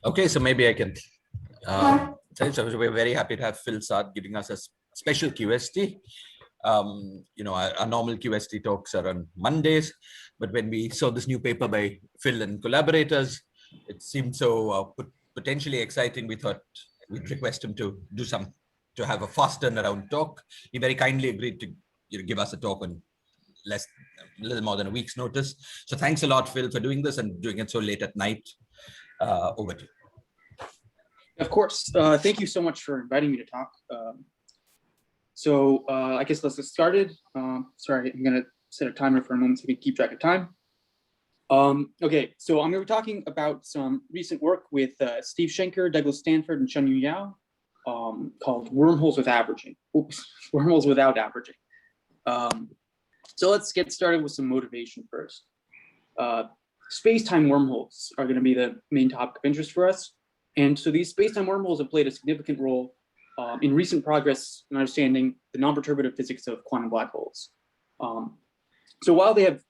Okay, so maybe I can. So we're very happy to have Phil Saad giving us a special QST. Our normal QST talks are on Mondays, but when we saw this new paper by Phil and collaborators, it seemed so potentially exciting. We thought we'd request him to have a fast turnaround talk. He very kindly agreed to give us a talk on a little more than a week's notice. So thanks a lot, Phil, for doing this and doing it so late at night. Over to you. Of course. Thank you so much for inviting me to talk. I guess let's get started. Sorry, I'm going to set a timer for a moment so we can keep track of time. Okay, so I'm going to be talking about some recent work with Steve Schenker, Douglas Stanford, and Chunyu Yao called wormholes with averaging. Oops, wormholes without averaging. So let's get started with some motivation first. Space-time wormholes are going to be the main topic of interest for us. And so these space-time wormholes have played a significant role in recent progress in understanding the non-perturbative physics of quantum black holes. So while they have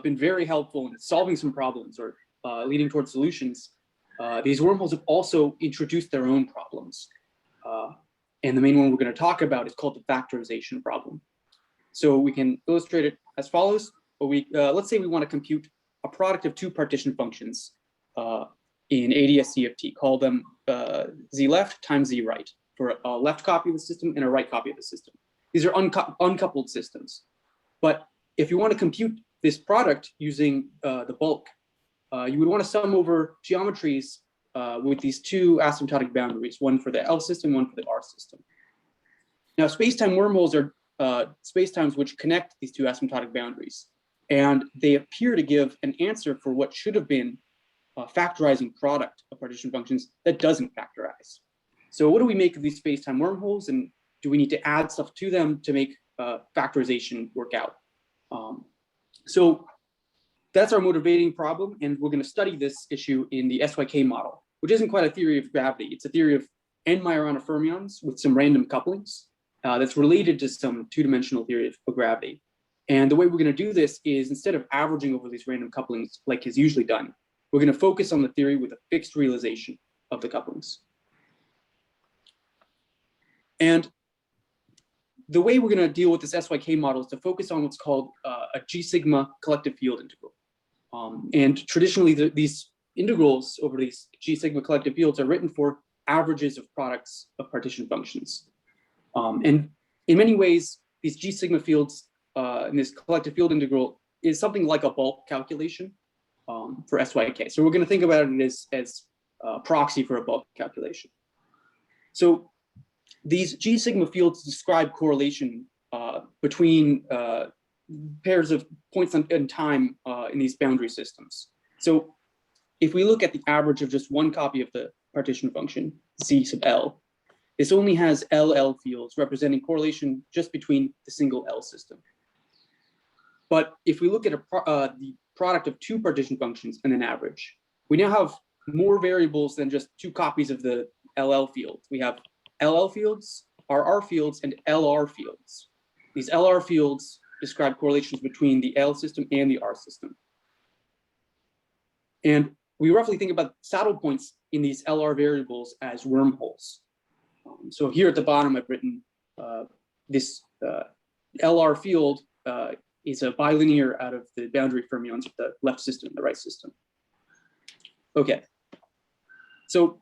been very helpful in solving some problems or leading towards solutions, these wormholes have also introduced their own problems. And the main one we're going to talk about is called the factorization problem. So we can illustrate it as follows. Let's say we want to compute a product of two partition functions in ADS CFT, call them z left times z right, for a left copy of the system and a right copy of the system. These are uncoupled systems. But if you want to compute this product using the bulk, you would want to sum over geometries with these two asymptotic boundaries, one for the L system, one for the R system. Now, space-time wormholes are spacetimes which connect these two asymptotic boundaries, and they appear to give an answer for what should have been a factorizing product of partition functions that doesn't factorize. So what do we make of these space-time wormholes, and do we need to add stuff to them to make factorization work out? So that's our motivating problem, and we're going to study this issue in the SYK model, which isn't quite a theory of gravity. It's a theory of n-Majorana fermions with some random couplings that's related to some two-dimensional theory of gravity. And the way we're going to do this is, instead of averaging over these random couplings like is usually done, we're going to focus on the theory with a fixed realization of the couplings. And the way we're going to deal with this SYK model is to focus on what's called a G sigma collective field integral. And traditionally, these integrals over these G sigma collective fields are written for averages of products of partition functions. And in many ways, these G sigma fields in this collective field integral is something like a bulk calculation for SYK. So we're going to think about it as a proxy for a bulk calculation. So these G sigma fields describe correlation between pairs of points in time in these boundary systems. So if we look at the average of just one copy of the partition function, Z sub L, this only has LL fields representing correlation just between the single L system. But if we look at the product of two partition functions and an average, we now have more variables than just two copies of the LL field. We have LL fields, RR fields, and LR fields. These LR fields describe correlations between the L system and the R system. And we roughly think about saddle points in these LR variables as wormholes. So here at the bottom, I've written this LR field is a bilinear out of the boundary fermions of the left system and the right system. Okay, so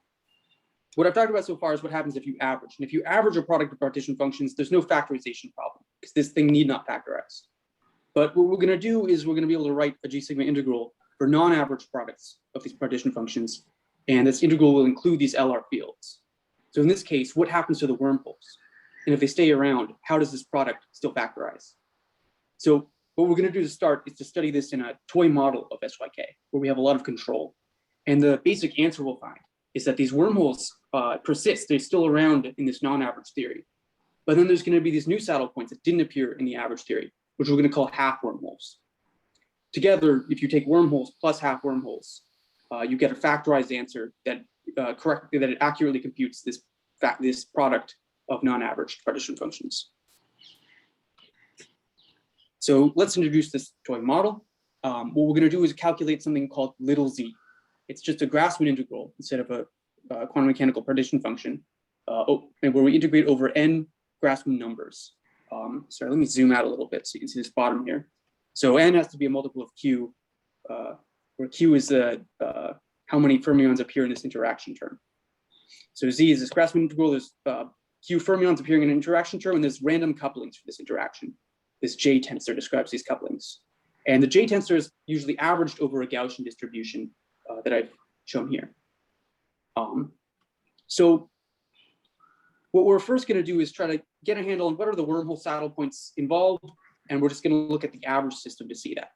what I've talked about so far is what happens if you average. And if you average a product of partition functions, there's no factorization problem because this thing need not factorize. But what we're going to do is we're going to be able to write a G sigma integral for non-average products of these partition functions. And this integral will include these LR fields. So in this case, what happens to the wormholes? And if they stay around, how does this product still factorize? So what we're going to do to start is to study this in a toy model of SYK, where we have a lot of control. And the basic answer we'll find is that these wormholes persist. They're still around in this non-average theory. But then there's going to be these new saddle points that didn't appear in the average theory, which we're going to call half-wormholes. Together, if you take wormholes plus half-wormholes, you get a factorized answer that it accurately computes this product of non-average partition functions. So let's introduce this toy model. What we're going to do is calculate something called little z. it's just a Grassmann integral instead of a quantum mechanical partition function, and where we integrate over n Grassmann numbers. Sorry, let me zoom out a little bit so you can see this bottom here. So n has to be a multiple of q, where q is how many fermions appear in this interaction term. So z is this Grassmann integral. There's q fermions appearing in an interaction term, and there's random couplings for this interaction. This J tensor describes these couplings. And the J tensor is usually averaged over a Gaussian distribution that I've shown here. So what we're first going to do is try to get a handle on what are the wormhole saddle points involved, and we're just going to look at the average system to see that.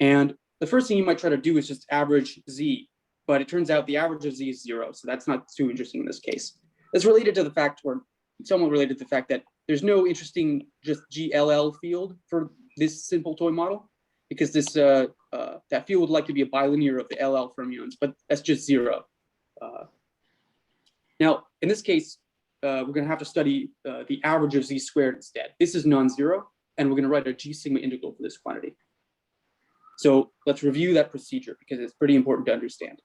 And the first thing you might try to do is just average z, but it turns out the average of z is 0, so that's not too interesting in this case. It's related to the fact, or somewhat related to the fact that there's no interesting just GLL field for this simple toy model, because this that field would like to be a bilinear of the LL fermions, but that's just 0. Now, in this case, we're going to have to study the average of z squared instead. This is non-zero, and we're going to write a G sigma integral for this quantity. So let's review that procedure because it's pretty important to understand.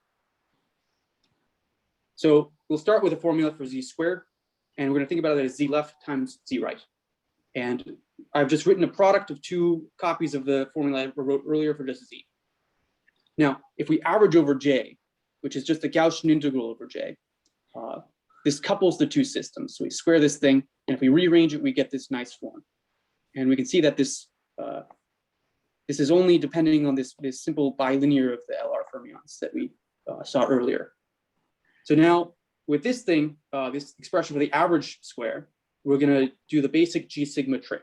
So we'll start with a formula for z squared, and we're going to think about it as z left times z right. And I've just written a product of 2 copies of the formula I wrote earlier for just z. Now, if we average over j, which is just a Gaussian integral over j, this couples the 2 systems. So we square this thing, and if we rearrange it, we get this nice form. And we can see that this this is only depending on this simple bilinear of the LR fermions that we saw earlier. So now with this thing, this expression for the average square, we're going to do the basic G sigma trick.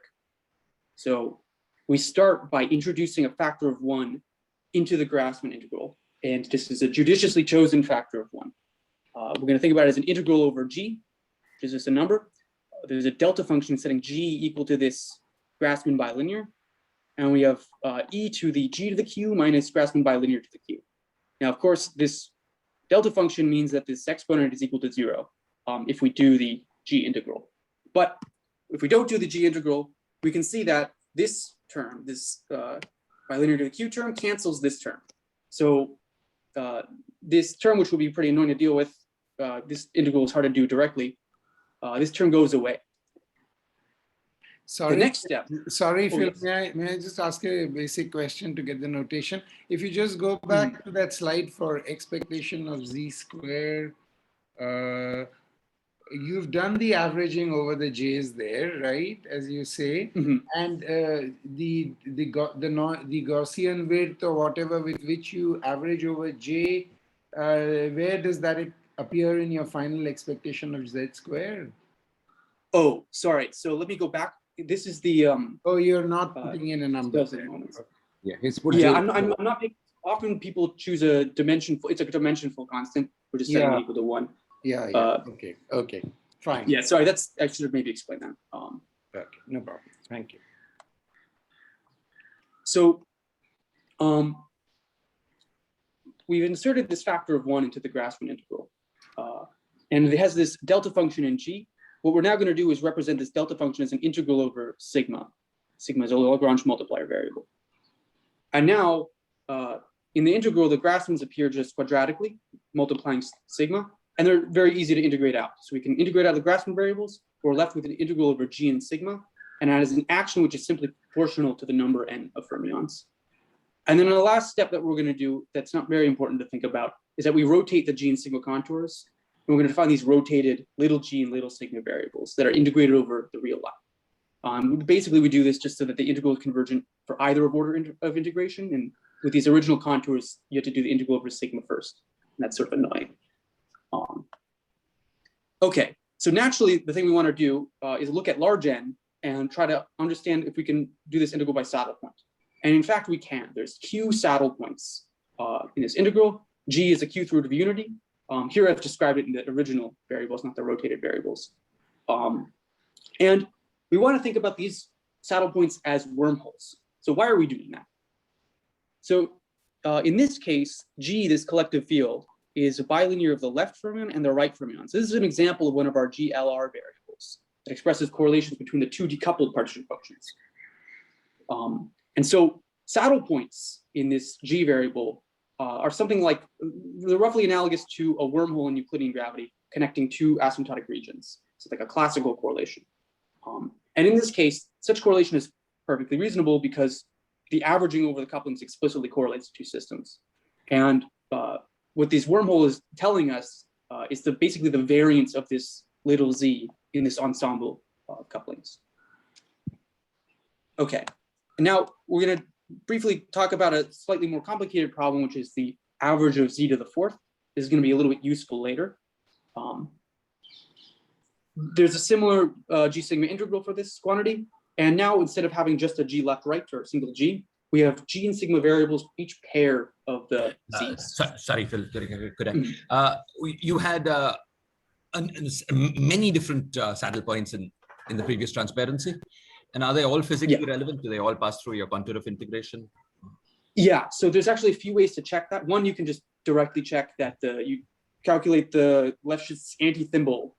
So we start by introducing a factor of 1 into the Grassmann integral. And this is a judiciously chosen factor of 1. We're going to think about it as an integral over G, which is just a number. There's a delta function setting G equal to this Grassmann bilinear. And we have e to the G to the Q minus Grassmann bilinear to the Q. Now, of course, this delta function means that this exponent is equal to 0 if we do the G integral. But if we don't do the G integral, we can see that this term, this bilinear to the Q term, cancels this term. So this term, which will be pretty annoying to deal with, this integral is hard to do directly. This term goes away. Sorry, the next step. Sorry, Phil, yes. may I just ask a basic question to get the notation? If you just go back to that slide for expectation of z squared, you've done the averaging over the j's there, right? As you say, and the Gaussian width or whatever with which you average over j, where does that appear in your final expectation of z squared? Oh, sorry. So let me go back. This is the oh, you're not putting in a number. Yeah, I'm not. Often people choose a dimensionful. It's a dimensionful constant, which is set equal to 1. Yeah. Okay. Fine. Yeah. Sorry. I should have maybe explained that. Okay. No problem. Thank you. So, we've inserted this factor of 1 into the Grassmann integral, and it has this delta function in G. What we're now going to do is represent this delta function as an integral over sigma. Sigma is a Lagrange multiplier variable. And now, in the integral, the Grassmanns appear just quadratically, multiplying sigma, and they're very easy to integrate out. So we can integrate out the Grassmann variables. We're left with an integral over G and sigma, and that is an action which is simply proportional to the number n of fermions. And then the last step that we're going to do that's not very important to think about is that we rotate the G and sigma contours. And we're going to find these rotated little g and little sigma variables that are integrated over the real line. Basically, we do this just so that the integral is convergent for either order of integration. And with these original contours, you have to do the integral over sigma first. And that's sort of annoying. Okay, so naturally, the thing we want to do is look at large n and try to understand if we can do this integral by saddle point. And in fact, we can. There's q saddle points in this integral. G is a qth root of unity. Here I've described it in the original variables, not the rotated variables. And we want to think about these saddle points as wormholes. So why are we doing that? So in this case, G, this collective field, is a bilinear of the left fermion and the right fermion. So this is an example of one of our GLR variables that expresses correlations between the 2 decoupled partition functions. And so saddle points in this G variable are something like, they're roughly analogous to a wormhole in Euclidean gravity connecting two asymptotic regions. So it's like a classical correlation. And in this case, such correlation is perfectly reasonable because the averaging over the couplings explicitly correlates to two systems. And what this wormhole is telling us is basically the variance of this little z in this ensemble of couplings. Okay, and now we're going to briefly talk about a slightly more complicated problem, which is the average of z to the fourth. This is going to be a little bit useful later. There's a similar g sigma integral for this quantity. And now instead of having just a g left right or a single g, we have g and sigma variables for each pair of the z's. Sorry, Phil, could I? You had many different saddle points in the previous transparency. And are they all physically relevant? Do they all pass through your contour of integration? Yeah, so there's actually a few ways to check that. One, you can just directly check that you calculate the Lefschetz anti-thimble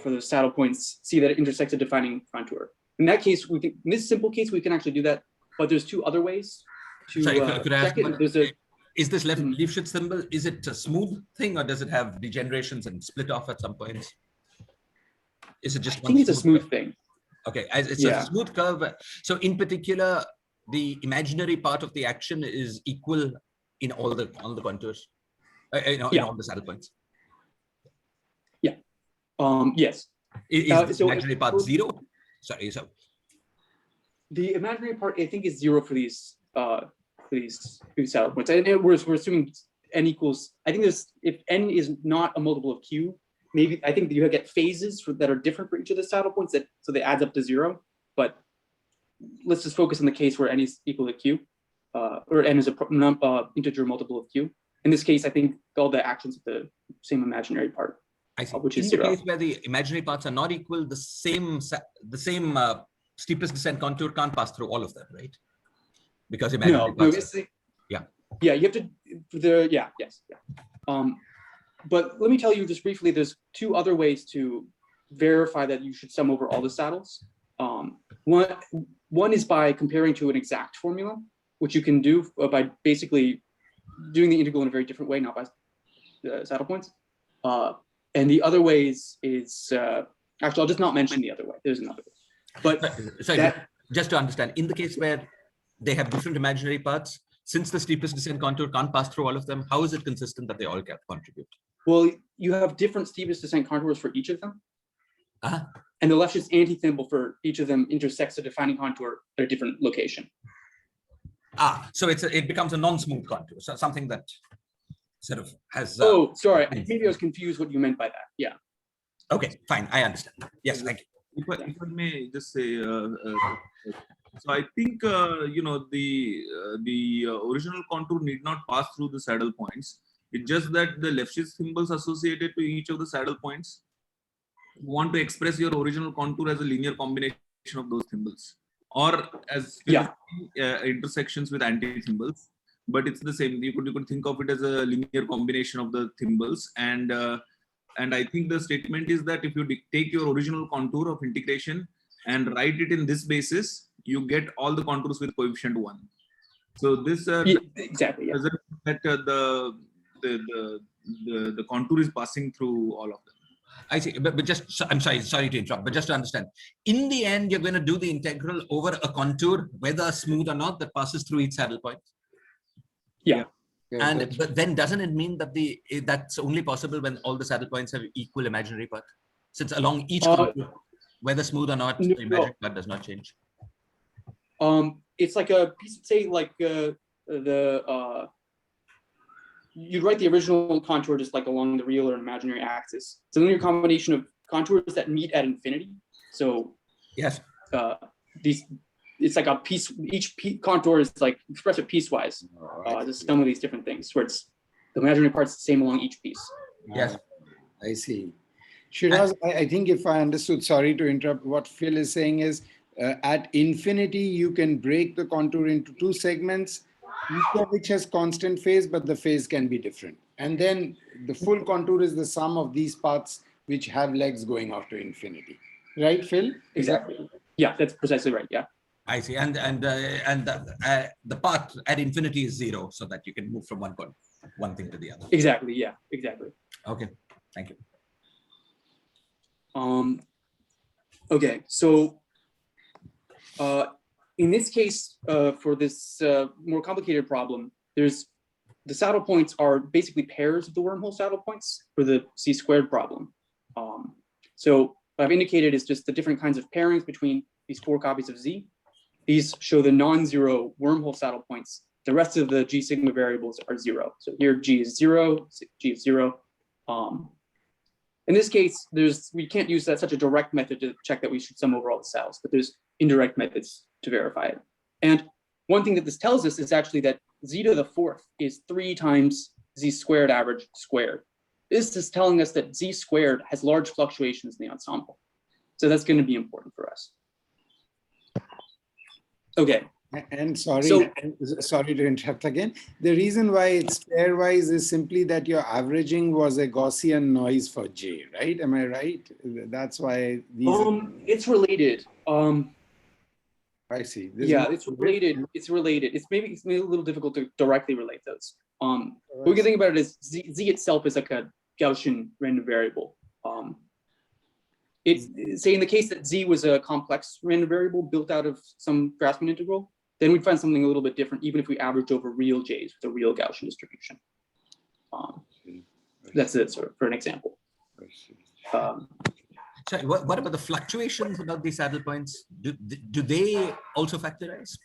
for those saddle points, see that it intersects a defining contour. In that case, we can, in this simple case, we can actually do that, but there's two other ways to could I ask check it. Is this Lefschetz thimble, is it a smooth thing or does it have degenerations and split off at some points? Is it just I think it's a smooth thing. Okay, it's a smooth curve. So in particular, the imaginary part of the action is equal in all the contours, in all the saddle points. Yeah. Yes. Is the imaginary part 0? Sorry, so the imaginary part I think is 0 for these saddle points. And we're assuming n equals. I think there's, if n is not a multiple of q, maybe I think you get phases that are different for each of the saddle points, so they adds up to 0. But let's just focus on the case where n is equal to q, or n is a integer multiple of q. In this case, I think all the actions of the same imaginary part, I see. Which is in the 0. case where the imaginary parts are not equal, the same steepest descent contour can't pass through all of them, right? Because imaginary parts. Yeah, you have to. Yes. But let me tell you just briefly, there's two other ways to verify that you should sum over all the saddles. One is by comparing to an exact formula, which you can do by basically doing the integral in a very different way, not by saddle points. And the other ways is, actually, I'll just not mention the other way. There's another way. But sorry, just to understand, in the case where they have different imaginary parts, since the steepest descent contour can't pass through all of them, how is it consistent that they all contribute? Well, you have different steepest descent contours for each of them. And the Lefschetz anti-thimble for each of them intersects a defining contour at a different location. So it becomes a non-smooth contour, so something that sort of has. Oh, sorry, maybe I was confused what you meant by that. Yeah. Okay, fine, I understand. Yes, thank you. If I may just say, so I think the original contour need not pass through the saddle points. It's just that the Lefschetz symbols associated to each of the saddle points want to express your original contour as a linear combination of those symbols, or as intersections with anti-symbols. But it's the same. You could think of it as a linear combination of the symbols, and I think the statement is that if you take your original contour of integration and write it in this basis, you get all the contours with coefficient 1. So this exactly doesn't mean that the contour is passing through all of them. I see, but just, I'm sorry to interrupt, but just to understand, in the end, you're going to do the integral over a contour, whether smooth or not, that passes through each saddle point. Yeah. But then doesn't it mean that that's only possible when all the saddle points have equal imaginary part? Since along each contour, whether smooth or not, the imaginary part does not change. It's like a piece, say like you'd write the original contour just like along the real or imaginary axis. It's a linear combination of contours that meet at infinity. So yes, it's like a piece. Each contour is like expressed piecewise. Just some of these different things where it's the imaginary part's the same along each piece. Yes, I see. Shiraz, I think if I understood, sorry to interrupt, what Phil is saying is at infinity, you can break the contour into two segments, each of which has constant phase, but the phase can be different. And then the full contour is the sum of these parts which have legs going off to infinity. Right, Phil? Exactly. Yeah, that's precisely right. Yeah. I see. And the path at infinity is 0, so that you can move from one point. one thing to the other. Exactly. Yeah, exactly. Okay, thank you. Okay, so in this case, for this more complicated problem, there's the saddle points are basically pairs of the wormhole saddle points for the z-squared problem. So what I've indicated is just the different kinds of pairings between these 4 copies of z. These show the non-zero wormhole saddle points. The rest of the g sigma variables are 0. So here g is 0, g is 0. In this case, we can't use that such a direct method to check that we should sum over all the saddles, but there's indirect methods to verify it. And one thing that this tells us is actually that z to the 4th is 3 times z squared average squared. This is telling us that z squared has large fluctuations in the ensemble. So that's going to be important for us. Okay. And sorry to interrupt again. The reason why it's pairwise is simply that your averaging was a Gaussian noise for J, right? Am I right? That's why these. It's related. I see. It's related. It's related. It's maybe a little difficult to directly relate those. We can think about it as Z itself is like a Gaussian random variable. Say in the case that Z was a complex random variable built out of some Grassmann integral, then we'd find something a little bit different, even if we average over real J's with a real Gaussian distribution. That's it, sort of, for an example. Sorry, what about the fluctuations about these saddle points? Do they also factorize?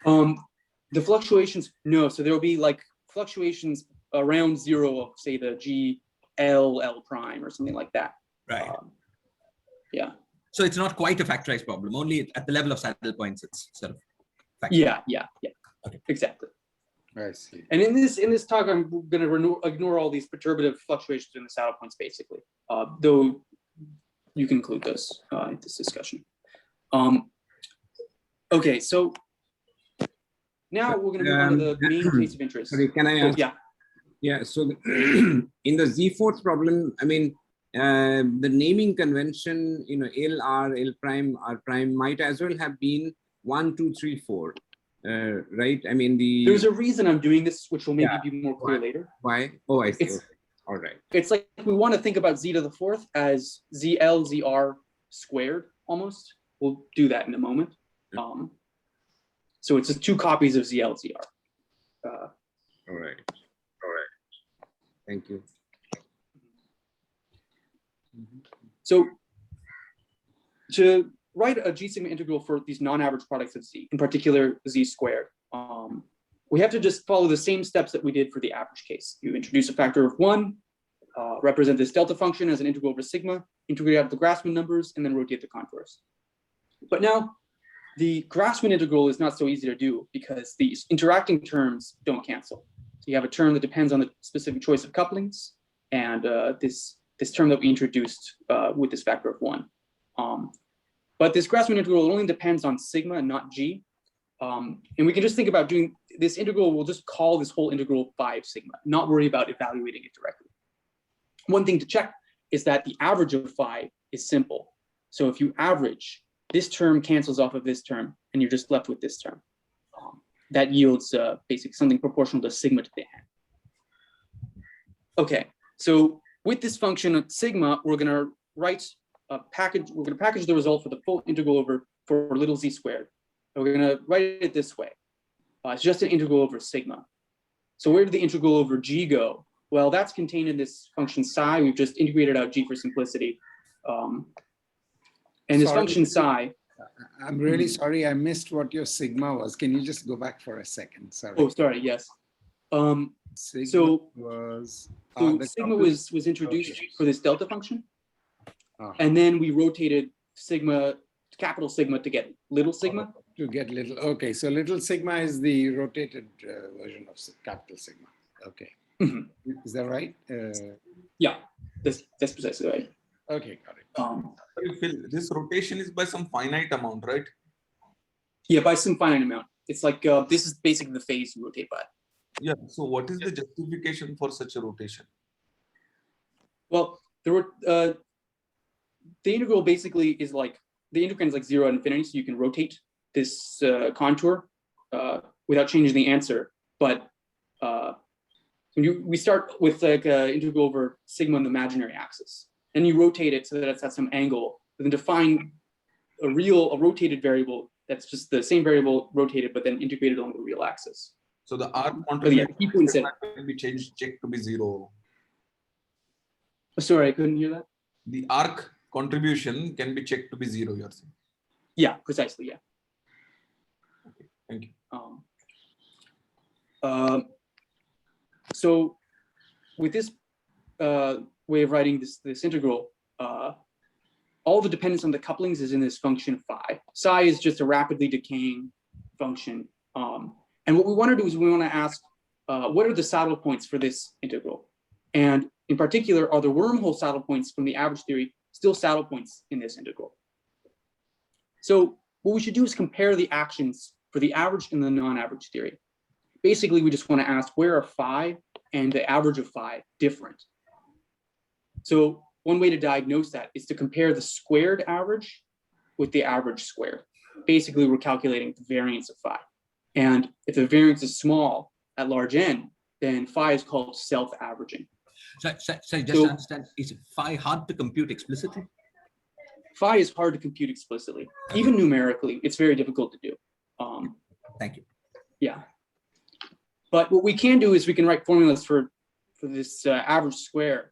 The fluctuations, no. So there will be like fluctuations around 0 of, say, the G L prime or something like that. Right. Yeah. So it's not quite a factorized problem. Only at the level of saddle points, it's sort of factorized. Yeah. Okay. Exactly. I see. And in this talk, I'm going to ignore all these perturbative fluctuations in the saddle points, basically, though you can include those in this discussion. Okay, so now we're going to move on to the main case of interest. Sorry, can I ask? Yeah. Yeah. So in the Z4 problem, I mean, the naming convention, L, R, L prime, R prime might as well have been 1, 2, 3, 4. Right? I mean, there's a reason I'm doing this, which will maybe be more clear later. Why? Oh, I see. Okay. All right. It's like we want to think about Z to the 4th as ZL, ZR squared almost. We'll do that in a moment. So it's just 2 copies of ZL, ZR. All right. Thank you. So to write a G sigma integral for these non-average products of Z, in particular Z squared, we have to just follow the same steps that we did for the average case. You introduce a factor of 1, represent this delta function as an integral over sigma, integrate out the Grassmann numbers, and then rotate the contours. But now the Grassmann integral is not so easy to do because these interacting terms don't cancel. So you have a term that depends on the specific choice of couplings, and this term that we introduced with this factor of 1. But this Grassmann integral only depends on sigma and not G. And we can just think about doing this integral, we'll just call this whole integral 5 sigma, not worry about evaluating it directly. One thing to check is that the average of phi is simple. So if you average, this term cancels off of this term, and you're just left with this term. That yields basically something proportional to sigma to the n. Okay, so with this function of sigma, we're going to write a package. We're going to package the result for the full integral over for little z squared. And we're going to write it this way. It's just an integral over sigma. So where did the integral over g go? Well, that's contained in this function psi. We've just integrated out g for simplicity. And this function psi. I'm really sorry, I missed what your sigma was. Can you just go back for a second? Sorry. Oh, sorry. Yes. Sigma was introduced for this delta function, and then we rotated sigma, capital sigma, to get little sigma. To get little. Okay, so little sigma is the rotated version of capital sigma. Okay. Is that right? Yeah, that's precisely right. Okay, got it. Phil, this rotation is by some finite amount, right? Yeah, by some finite amount. It's like this is basically the phase you rotate by. Yeah. So what is the justification for such a rotation? Well, the integral basically is like the integrand is like 0 at infinity, so you can rotate this contour without changing the answer. But we start with like an integral over sigma on the imaginary axis. Then you rotate it so that it's at some angle, and then define a rotated variable that's just the same variable rotated, but then integrated along the real axis. So the arc contribution will be checked to be 0. Sorry, I couldn't hear that. The arc contribution can be checked to be 0, you're saying? Yeah, precisely, yeah. Okay, thank you. So with this way of writing this integral, all the dependence on the couplings is in this function phi. Psi is just a rapidly decaying function. And what we want to do is we want to ask, what are the saddle points for this integral? And in particular, are the wormhole saddle points from the average theory still saddle points in this integral? So what we should do is compare the actions for the average and the non-average theory. Basically, we just want to ask, where are phi and the average of phi different? So one way to diagnose that is to compare the squared average with the average squared. Basically, we're calculating the variance of phi. And if the variance is small at large n, then phi is called self-averaging. So just to understand, is phi hard to compute explicitly? Phi is hard to compute explicitly. Even numerically, it's very difficult to do. Thank you. Yeah. But what we can do is we can write formulas for this average square.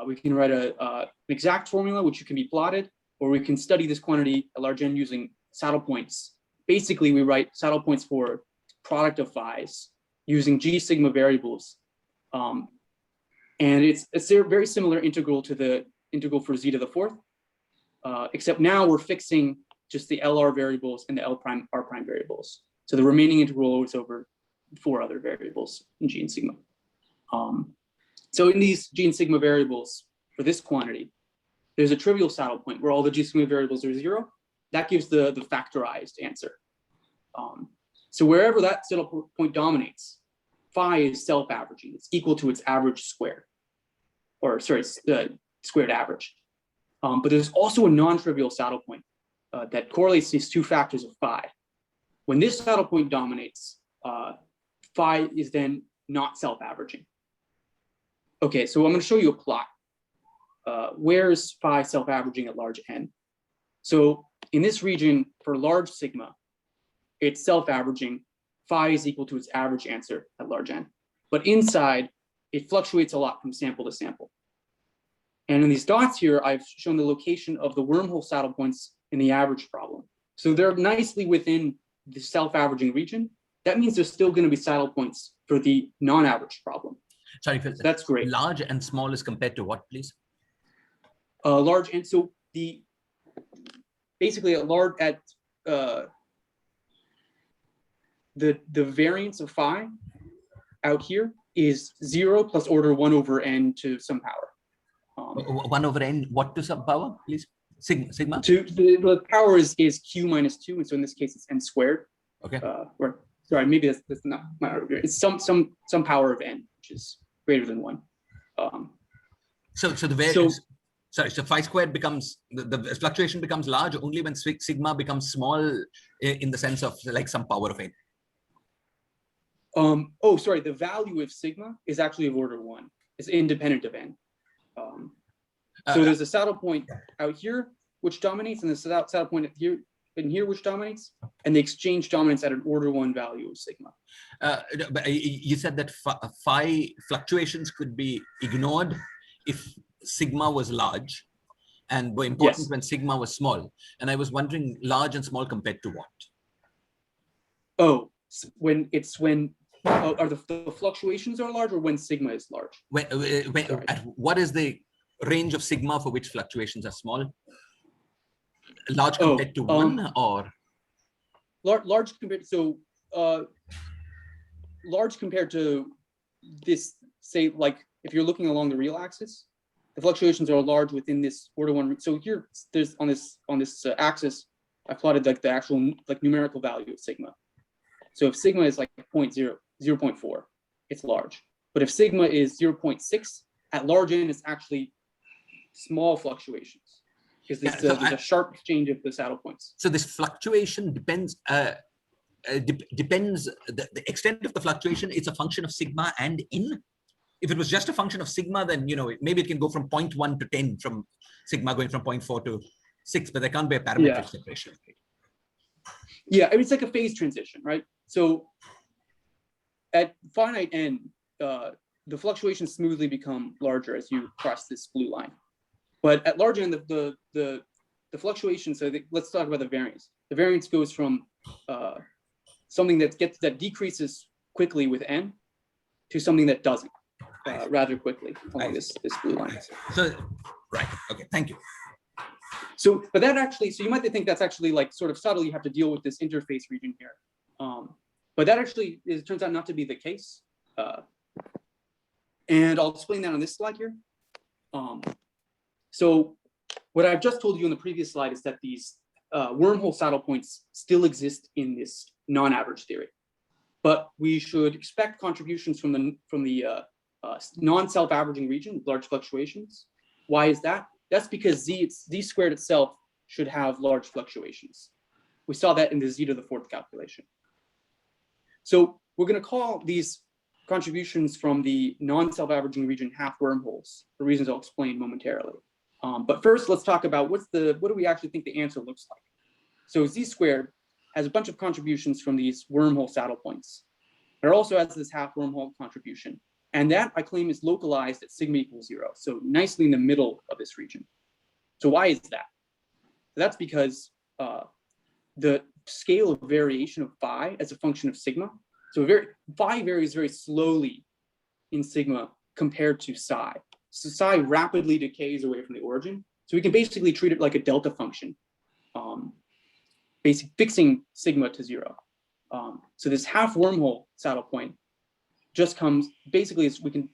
We can write an exact formula, which can be plotted, or we can study this quantity at large n using saddle points. Basically, we write saddle points for product of phi's using G sigma variables. And it's a very similar integral to the integral for z to the fourth, except now we're fixing just the LR variables and the L prime R prime variables. So the remaining integral is over 4 other variables in G and sigma. So in these G and sigma variables for this quantity, there's a trivial saddle point where all the G sigma variables are 0. That gives the factorized answer. So wherever that saddle point dominates, phi is self-averaging. It's equal to its average squared, or sorry, the squared average. But there's also a non-trivial saddle point that correlates these 2 factors of phi. When this saddle point dominates, phi is then not self-averaging. Okay, so I'm going to show you a plot. Where is phi self-averaging at large n? So in this region for large sigma, it's self-averaging. Phi is equal to its average answer at large n. But inside, it fluctuates a lot from sample to sample. And in these dots here, I've shown the location of the wormhole saddle points in the average problem. So they're nicely within the self-averaging region. That means there's still going to be saddle points for the non-average problem. Sorry, that's great. Large and small is compared to what, please? Large and so basically at large the variance of phi out here is 0 plus order 1 over n to some power. 1 over n, what to some power, please? Sigma? To the power is q minus 2, and so in this case it's n squared. Okay. Sorry, maybe that's not my order. It's some power of n, which is greater than 1. So the variance. So phi squared becomes the fluctuation becomes large only when sigma becomes small in the sense of like some power of n. Oh, sorry. The value of sigma is actually of order 1. It's independent of n. So there's a saddle point out here which dominates, and the saddle point here in here which dominates, and the exchange dominates at an order 1 value of sigma. But you said that phi fluctuations could be ignored if sigma was large, and were important when sigma was small. And I was wondering, large and small compared to what? Oh, when are the fluctuations are large, or when sigma is large? What is the range of sigma for which fluctuations are small? Large compared to 1, or large compared large compared to this, say, like if you're looking along the real axis, the fluctuations are large within this order 1. So here there's on this axis, I plotted like the actual like numerical value of sigma. So if sigma is like 0.4, it's large. But if sigma is 0.6, at large n, it's actually small fluctuations, because there's a sharp exchange of the saddle points. So this fluctuation depends, the extent of the fluctuation, it's a function of sigma and in? if it was just a function of sigma, then, you know, maybe it can go from 0.1 to 10 from sigma going from 0.4 to 6, but there can't be a parametric separation. Yeah, I mean, it's like a phase transition, right? So at finite n, the fluctuations smoothly become larger as you cross this blue line. But at large n, the fluctuation, so let's talk about the variance. The variance goes from something that decreases quickly with n to something that doesn't rather quickly along this blue line. So, right, okay, thank you. So, but that actually, so you might think that's actually like sort of subtle, you have to deal with this interface region here. But that actually turns out not to be the case. And I'll explain that on this slide here. So what I've just told you in the previous slide is that these wormhole saddle points still exist in this non-average theory. But we should expect contributions from the non-self-averaging region with large fluctuations. Why is that? That's because z squared itself should have large fluctuations. We saw that in the z to the fourth calculation. So we're going to call these contributions from the non-self-averaging region half-wormholes for reasons I'll explain momentarily. But first, let's talk about what do we actually think the answer looks like. So z squared has a bunch of contributions from these wormhole saddle points. It also has this half-wormhole contribution. And that, I claim, is localized at sigma equals 0. So nicely in the middle of this region. So why is that? That's because the scale of variation of phi as a function of sigma. So phi varies very slowly in sigma compared to psi. So psi rapidly decays away from the origin. So we can basically treat it like a delta function, basically fixing sigma to 0. So this half-wormhole saddle point just comes, basically, we can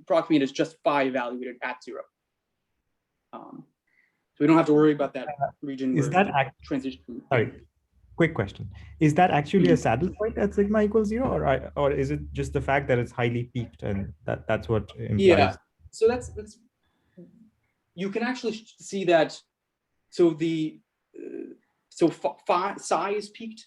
approximate as just phi evaluated at 0. So we don't have to worry about that region. Is that transition? Sorry, quick question. Is that actually a saddle point at sigma equals 0, or is it just the fact that it's highly peaked and that's what implies? Yeah, so that's you can actually see that. So psi is peaked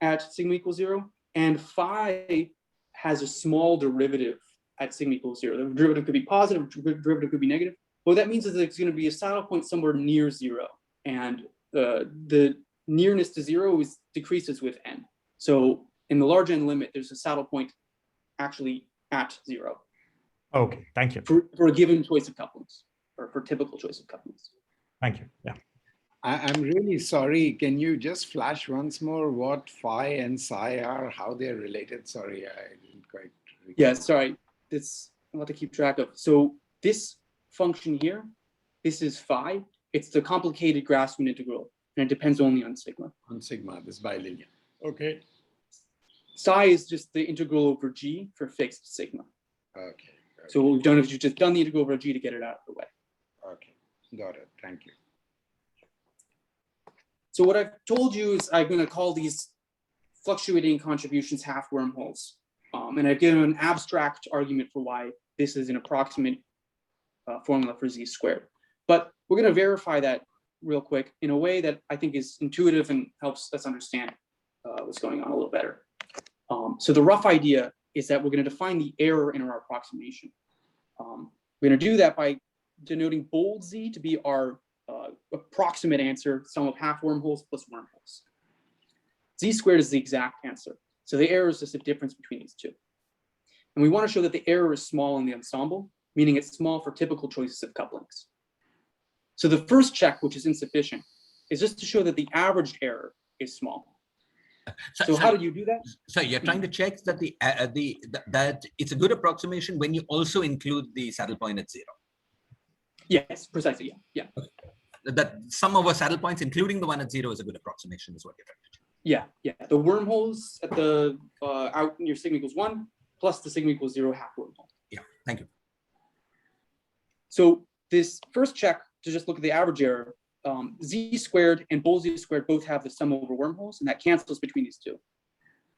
at sigma equals 0, and phi has a small derivative at sigma equals 0. The derivative could be positive, the derivative could be negative. What that means is that it's going to be a saddle point somewhere near 0, and the nearness to 0 decreases with n. So in the large n limit, there's a saddle point actually at 0. Okay, thank you. For a given choice of couplings, or for typical choice of couplings. Thank you. Yeah. I'm really sorry. Can you just flash once more what phi and psi are, how they're related? Sorry, I didn't quite recall. Yeah, sorry. It's a lot to keep track of. So this function here, this is phi. It's the complicated Grassmann integral, and it depends only on sigma. On sigma, this bilinear. Okay. Psi is just the integral over g for fixed sigma. Okay. So what we've done is you've just done the integral over g to get it out of the way. Okay, got it. Thank you. So what I've told you is I'm going to call these fluctuating contributions half-wormholes. And I've given an abstract argument for why this is an approximate formula for z squared. But we're going to verify that real quick in a way that I think is intuitive and helps us understand what's going on a little better. So the rough idea is that we're going to define the error in our approximation. We're going to do that by denoting bold z to be our approximate answer, sum of half-wormholes plus wormholes. Z squared is the exact answer. So the error is just a difference between these two. And we want to show that the error is small in the ensemble, meaning it's small for typical choices of couplings. So the first check, which is insufficient, is just to show that the averaged error is small. So how do you do that? So you're trying to check that that it's a good approximation when you also include the saddle point at 0. Yes, precisely. Yeah. Okay. That sum of our saddle points, including the one at 0, is a good approximation, is what you're trying to check. Yeah. The wormholes at the out near sigma equals 1 plus the sigma equals 0 half wormhole. Yeah. Thank you. So this first check to just look at the average error, z squared and bold z squared both have the sum over wormholes, and that cancels between these two.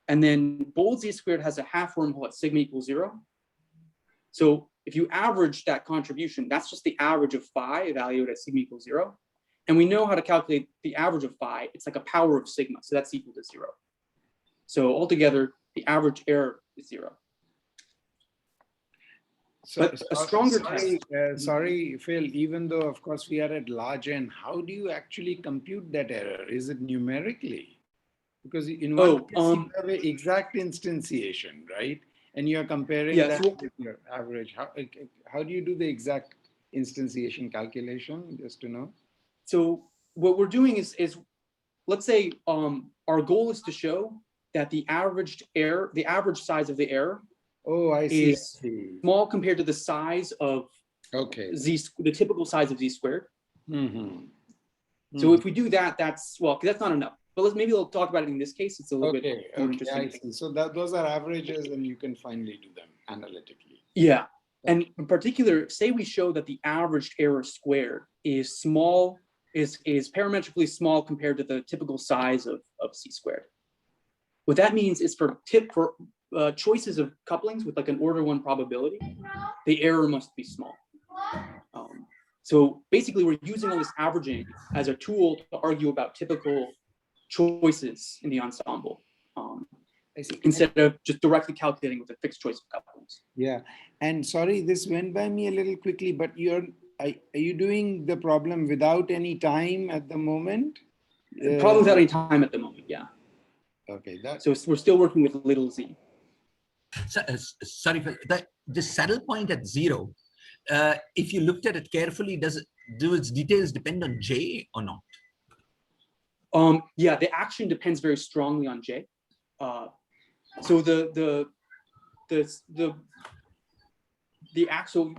And then bold z squared has a half wormhole at sigma equals 0. So if you average that contribution, that's just the average of phi evaluated at sigma equals 0. And we know how to calculate the average of phi. It's like a power of sigma, so that's equal to 0. So altogether, the average error is 0. But a stronger test. Sorry, Phil, even though, of course, we are at large n, how do you actually compute that error? Is it numerically? Because in one case, you have an exact instantiation, right? And you're comparing that with your average. How do you do the exact instantiation calculation, just to know? So what we're doing is let's say our goal is to show that the average size of the error is small compared to the size of the typical size of z squared. So if we do that, that's not enough. But maybe we'll talk about it in this case. It's a little bit more interesting. I see. So those are averages, and you can finally do them analytically. Yeah, and in particular, say we show that the averaged error squared is small, is parametrically small compared to the typical size of c squared. What that means is for choices of couplings with like an order 1 probability, the error must be small. So basically, we're using all this averaging as a tool to argue about typical choices in the ensemble, instead of just directly calculating with a fixed choice of couplings. Yeah, and sorry, this went by me a little quickly, but are you doing the problem without any time at the moment? Probably without any time at the moment, yeah. Okay, so we're still working with little z. Sorry, the saddle point at 0, if you looked at it carefully, do its details depend on j or not? Yeah, the action depends very strongly on j. So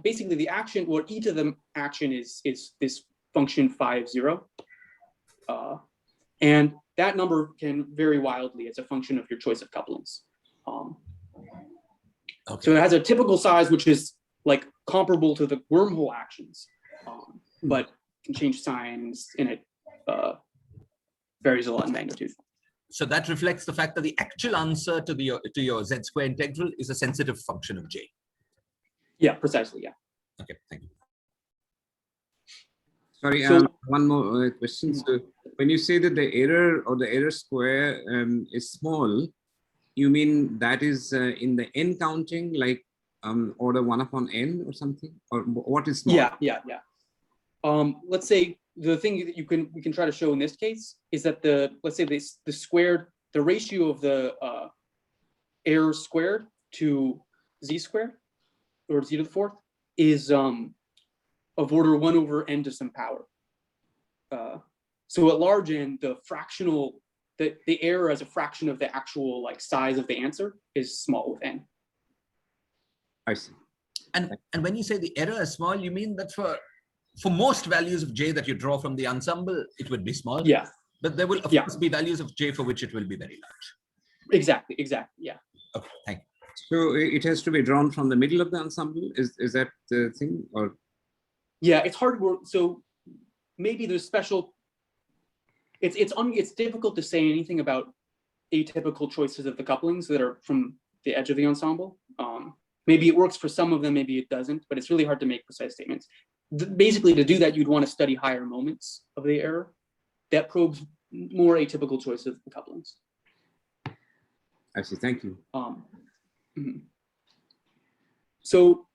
basically the action, or e to the action is this function 5, 0. And that number can vary wildly as a function of your choice of couplings. So it has a typical size, which is like comparable to the wormhole actions, but can change signs, and it varies a lot in magnitude. So that reflects the fact that the actual answer to your z square integral is a sensitive function of j. Yeah, precisely. Yeah. Okay, thank you. Sorry, one more question. So when you say that the error or the error square is small, you mean that is in the n counting, like order 1 upon n or something, or what is small? Yeah. Let's say the thing that we can try to show in this case is that the ratio of the error squared to z squared, or z to the 4th, is of order 1 over n to some power. So at large n, the error as a fraction of the actual size of the answer is small with n. I see. And when you say the error is small, you mean that for most values of j that you draw from the ensemble, it would be small? Yeah. But there will of course be values of j for which it will be very large. Exactly, yeah. Okay, thank you. So it has to be drawn from the middle of the ensemble? Is that the thing? Or yeah, it's hard work. So maybe there's special. It's difficult to say anything about atypical choices of the couplings that are from the edge of the ensemble. Maybe it works for some of them, maybe it doesn't, but it's really hard to make precise statements. Basically, to do that, you'd want to study higher moments of the error that probes more atypical choices of the couplings. I see. Thank you. So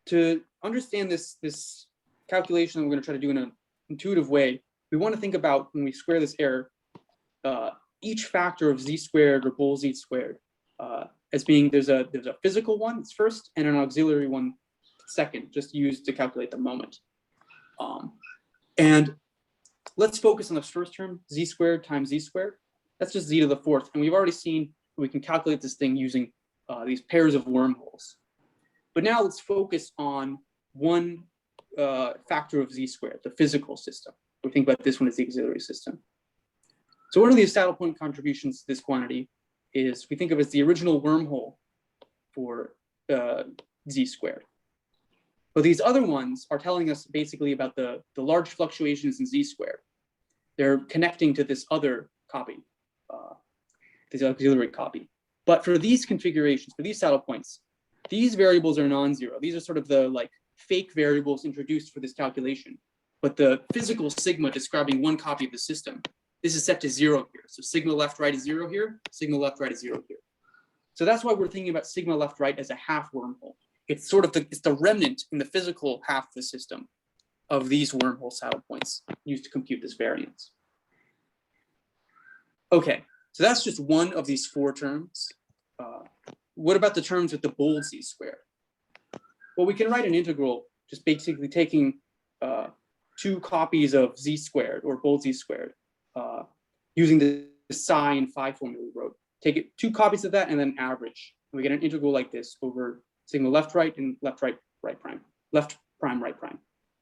to understand this calculation that we're going to try to do in an intuitive way, we want to think about, when we square this error, each factor of z squared or bool z squared as being there's a physical one, it's first, and an auxiliary one, second, just used to calculate the moment. And let's focus on this first term, z squared times z squared. That's just z to the 4th, and we've already seen we can calculate this thing using these pairs of wormholes. But now let's focus on one factor of z squared, the physical system. We think about this one as the auxiliary system. So one of the saddle point contributions to this quantity is we think of as the original wormhole for z squared. But these other ones are telling us basically about the large fluctuations in z squared. They're connecting to this other copy, this auxiliary copy. But for these configurations, for these saddle points, these variables are non-zero. These are sort of the fake variables introduced for this calculation. But the physical sigma describing one copy of the system, this is set to 0 here. So sigma left right is 0 here, sigma left right is 0 here. So that's why we're thinking about sigma left right as a half wormhole. it's sort of it's the remnant in the physical half of the system of these wormhole saddle points used to compute this variance. Okay, so that's just one of these four terms. What about the terms with the bold z squared? Well, we can write an integral just basically taking two copies of z squared or bold z squared using the psi and phi formula we wrote. Take it two copies of that and then average. And we get an integral like this over sigma left right and left right right prime, left prime right prime.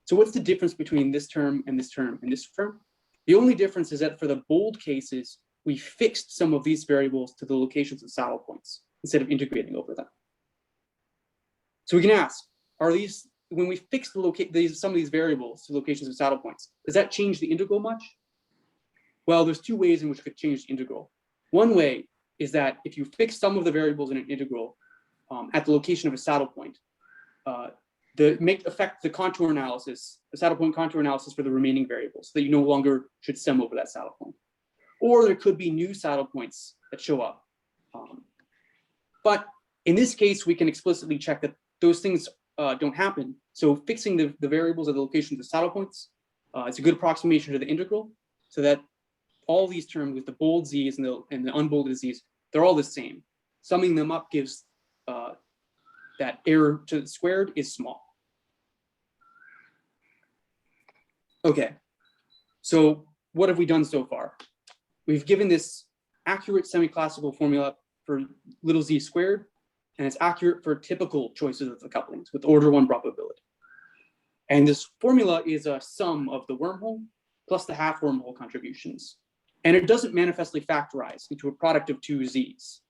So what's the difference between this term and this term and this term? The only difference is that for the bold cases, we fixed some of these variables to the locations of saddle points instead of integrating over them. So we can ask, are these, when we fix some of these variables to locations of saddle points, does that change the integral much? Well, there's two ways in which it could change the integral. One way is that if you fix some of the variables in an integral at the location of a saddle point, affect the contour analysis, the saddle point contour analysis for the remaining variables, so that you no longer should sum over that saddle point. Or there could be new saddle points that show up. But in this case, we can explicitly check that those things don't happen. So fixing the variables at the locations of saddle points is a good approximation to the integral, so that all these terms with the bold z's and the unbolded z's, they're all the same. Summing them up gives that error to the squared is small. Okay, so what have we done so far? We've given this accurate semi-classical formula for little z squared, and it's accurate for typical choices of the couplings with order 1 probability. And this formula is a sum of the wormhole plus the half-wormhole contributions. And it doesn't manifestly factorize into a product of two z's.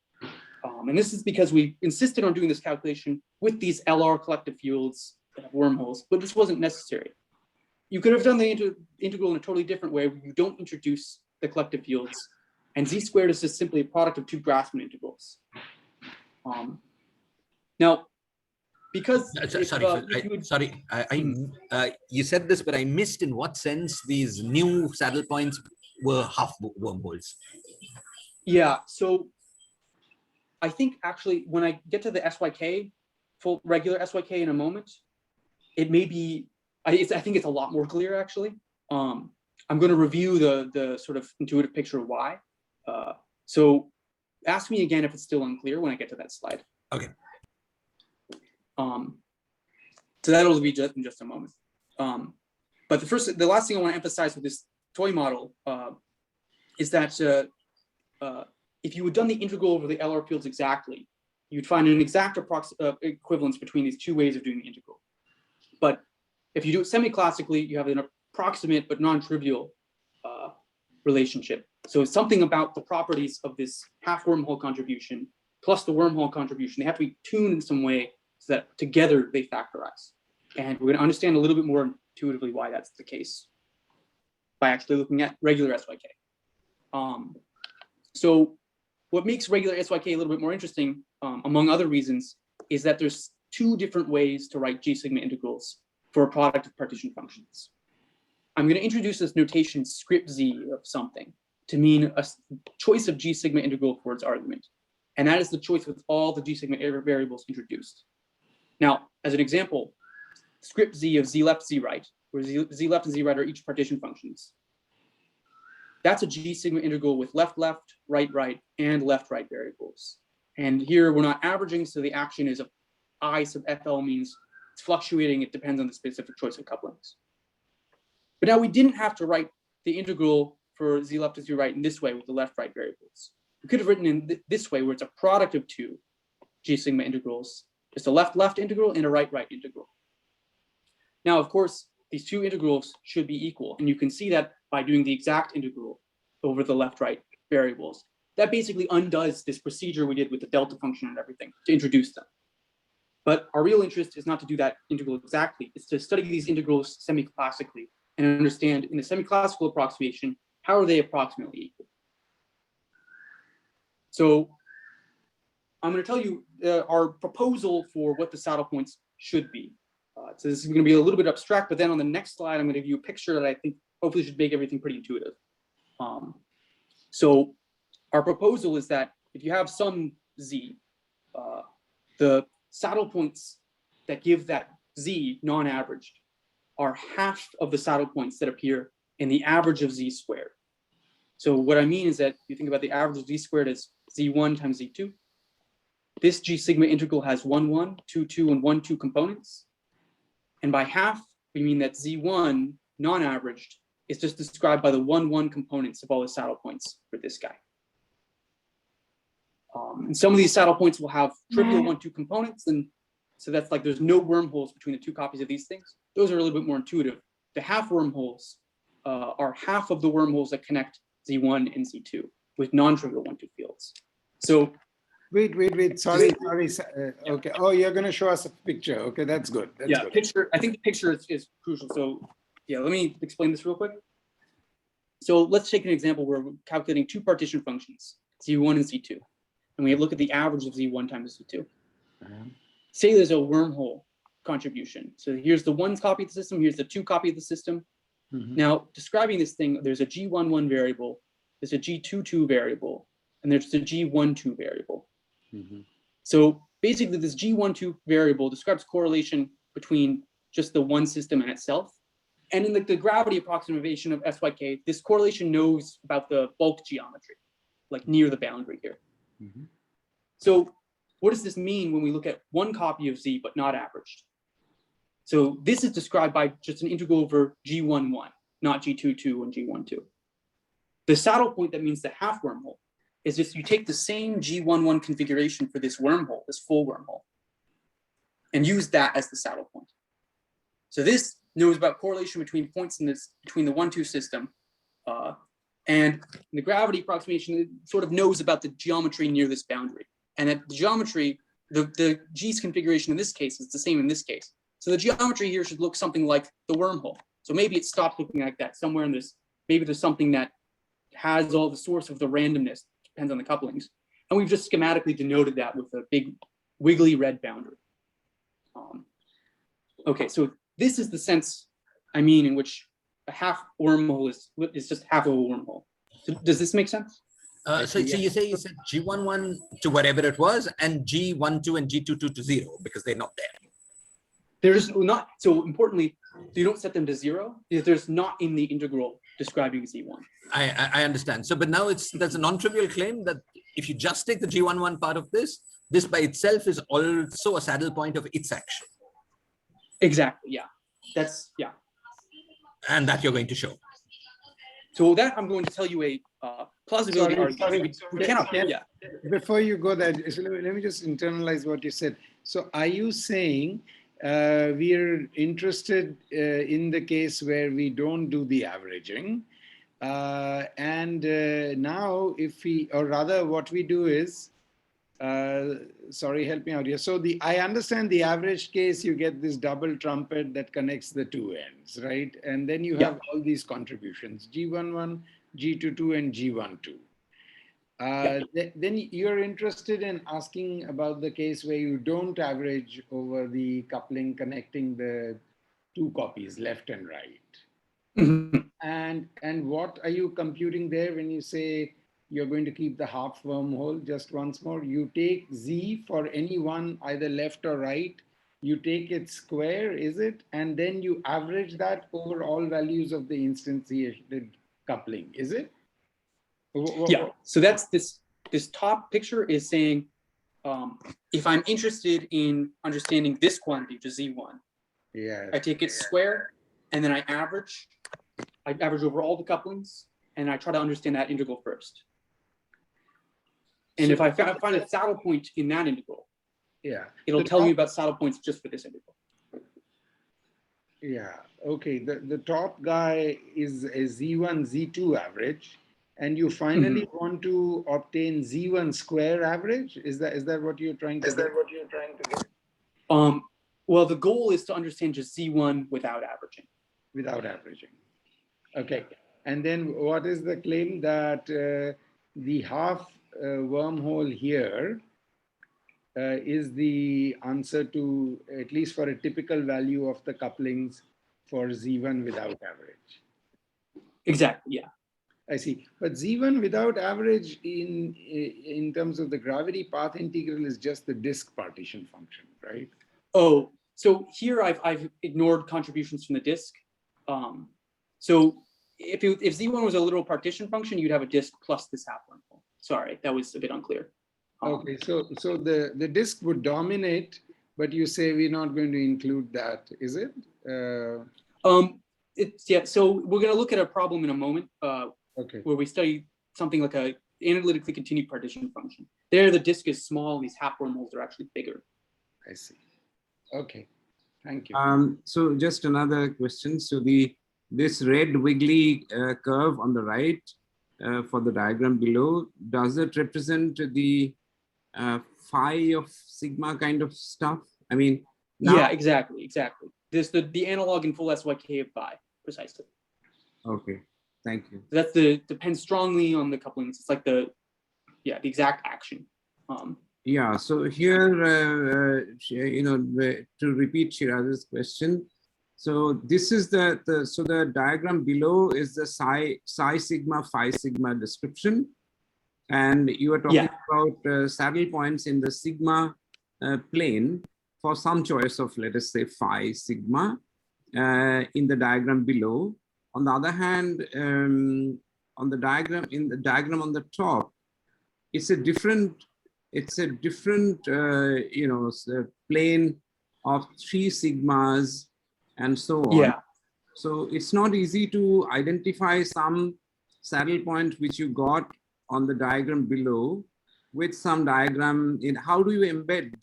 And this is because we insisted on doing this calculation with these LR collective fields that have wormholes, but this wasn't necessary. You could have done the integral in a totally different way where you don't introduce the collective fields, and z squared is just simply a product of two Grassmann integrals. Now, because you said this, but I missed in what sense these new saddle points were half wormholes. Yeah, so I think actually when I get to the SYK, full regular SYK in a moment, it may be, I think it's a lot more clear actually. I'm going to review the sort of intuitive picture of why. So ask me again if it's still unclear when I get to that slide. Okay. So that'll be just in just a moment. But the last thing I want to emphasize with this toy model is that if you had done the integral over the LR fields exactly, you'd find an exact equivalence between these two ways of doing the integral. But if you do it semi-classically, you have an approximate but non-trivial relationship. So it's something about the properties of this half-wormhole contribution plus the wormhole contribution. They have to be tuned in some way so that together they factorize. And we're going to understand a little bit more intuitively why that's the case by actually looking at regular SYK. So what makes regular SYK a little bit more interesting, among other reasons, is that there's two different ways to write G sigma integrals for a product of partition functions. I'm going to introduce this notation script z of something to mean a choice of G sigma integral for its argument. And that is the choice with all the G sigma variables introduced. Now, as an example, script z of z left, z right, where z left and z right are each partition functions. That's a G sigma integral with left, left, right, right, and left, right variables. And here we're not averaging, so the action is I sub FL means it's fluctuating. It depends on the specific choice of couplings. But now we didn't have to write the integral for z left to z right in this way with the left, right variables. We could have written in this way where it's a product of two G sigma integrals, just a left, left integral and a right, right integral. Now, of course, these two integrals should be equal. And you can see that by doing the exact integral over the left, right variables. That basically undoes this procedure we did with the delta function and everything to introduce them. But our real interest is not to do that integral exactly. It's to study these integrals semi-classically and understand in a semi-classical approximation, how are they approximately equal? So I'm going to tell you our proposal for what the saddle points should be. So this is going to be a little bit abstract, but then on the next slide, I'm going to give you a picture that I think hopefully should make everything pretty intuitive. So our proposal is that if you have some z, the saddle points that give that Z non-averaged are half of the saddle points that appear in the average of Z squared. So what I mean is that you think about the average of Z squared as Z1 times Z2. This G sigma integral has 1, 1, 2, 2, and 1, 2 components. And by half, we mean that Z1 non-averaged is just described by the 1, 1 components of all the saddle points for this guy. And some of these saddle points will have trivial 1, 2 components, and so that's like there's no wormholes between the two copies of these things. Those are a little bit more intuitive. The half wormholes are half of the wormholes that connect Z1 and Z2 with non-trivial 1, 2 fields. So wait. Sorry. Okay. Oh, you're going to show us a picture. Okay, that's good. That's yeah, good. picture. I think the picture is crucial. So yeah, let me explain this real quick. So let's take an example where we're calculating two partition functions, Z1 and Z2. And we look at the average of Z1 times Z2. Say there's a wormhole contribution. So here's the 1 copy of the system, here's the 2 copy of the system. Now, describing this thing, there's a G11 variable, there's a G22 variable, and there's a G12 variable. So basically, this G12 variable describes correlation between just the one system and itself. And in the gravity approximation of SYK, this correlation knows about the bulk geometry, like near the boundary here. So what does this mean when we look at one copy of Z but not averaged? So this is described by just an integral over G11, not G22 and G12. The saddle point that means the half wormhole is just you take the same G11 configuration for this wormhole, this full wormhole, and use that as the saddle point. So this knows about correlation between points in this between the 1-2 system, and the gravity approximation it sort of knows about the geometry near this boundary. And that the geometry, the G's configuration in this case is the same in this case. So the geometry here should look something like the wormhole. So maybe it stops looking like that somewhere in this. Maybe there's something that has all the source of the randomness, depends on the couplings. And we've just schematically denoted that with a big wiggly red boundary. Okay, so this is the sense I mean in which a half wormhole is just half of a wormhole. So does this make sense? So you said G11 to whatever it was, and G12 and G22 to 0 because they're not there. There's not, so importantly, you don't set them to 0. There's not in the integral describing Z1. I understand. So, but now there's a non-trivial claim that if you just take the G11 part of this by itself is also a saddle point of its action. Exactly, yeah. That's, yeah. And that you're going to show. So that I'm going to tell you a plausibility argument. We cannot, yeah. Before you go there, so let me just internalize what you said. So are you saying we are interested in the case where we don't do the averaging, and now if we, or rather what we do is, sorry, help me out here. So I understand the average case, you get this double trumpet that connects the two ends, right? And then you have all these contributions, G11, G22, and G12. Then you're interested in asking about the case where you don't average over the coupling connecting the two copies, left and right. And what are you computing there when you say you're going to keep the half wormhole? Just once more, you take Z for any one, either left or right, you take its square, is it? And then you average that over all values of the instantiated coupling, is it? Yeah, so that's this top picture is saying, if I'm interested in understanding this quantity, which is Z1, I take its square, and then I average over all the couplings, and I try to understand that integral first. And if I find a saddle point in that integral, it'll tell me about saddle points just for this integral. Yeah, okay, the top guy is a Z1, Z2 average, and you finally want to obtain Z1 square average? Is that what you're trying to get? Well, the goal is to understand just Z1 without averaging. Without averaging. Okay. And then what is the claim that the half wormhole here is the answer to, at least for a typical value of the couplings for Z1 without average? Exactly, yeah. I see. But Z1 without average in terms of the gravity path integral is just the disk partition function, right? Oh, So here I've ignored contributions from the disk. So if Z1 was a literal partition function, you'd have a disk plus this half-wormhole. Sorry, that was a bit unclear. Okay, so the disk would dominate, but you say we're not going to include that, is it? Yeah. So we're going to look at a problem in a moment. Okay. Where we study something like a analytically continued partition function. There, the disk is small, and these half-wormholes are actually bigger. I see. Okay, thank you. So just another question. So this red wiggly curve on the right for the diagram below, does it represent the phi of sigma kind of stuff? I mean, now, yeah, exactly. This the analog in full SYK of phi, precisely. Okay, thank you. So that's depends strongly on the couplings. It's like the exact action. Yeah, so here, to repeat Shiraz's question, so this is the diagram below is the psi sigma phi sigma description, and you are talking about saddle points in the sigma plane for some choice of, let us say, phi sigma in the diagram below. On the other hand, on the diagram on the top, it's a different plane of 3 sigmas and so on. Yeah. So it's not easy to identify some saddle point which you got on the diagram below with some diagram in. How do you embed,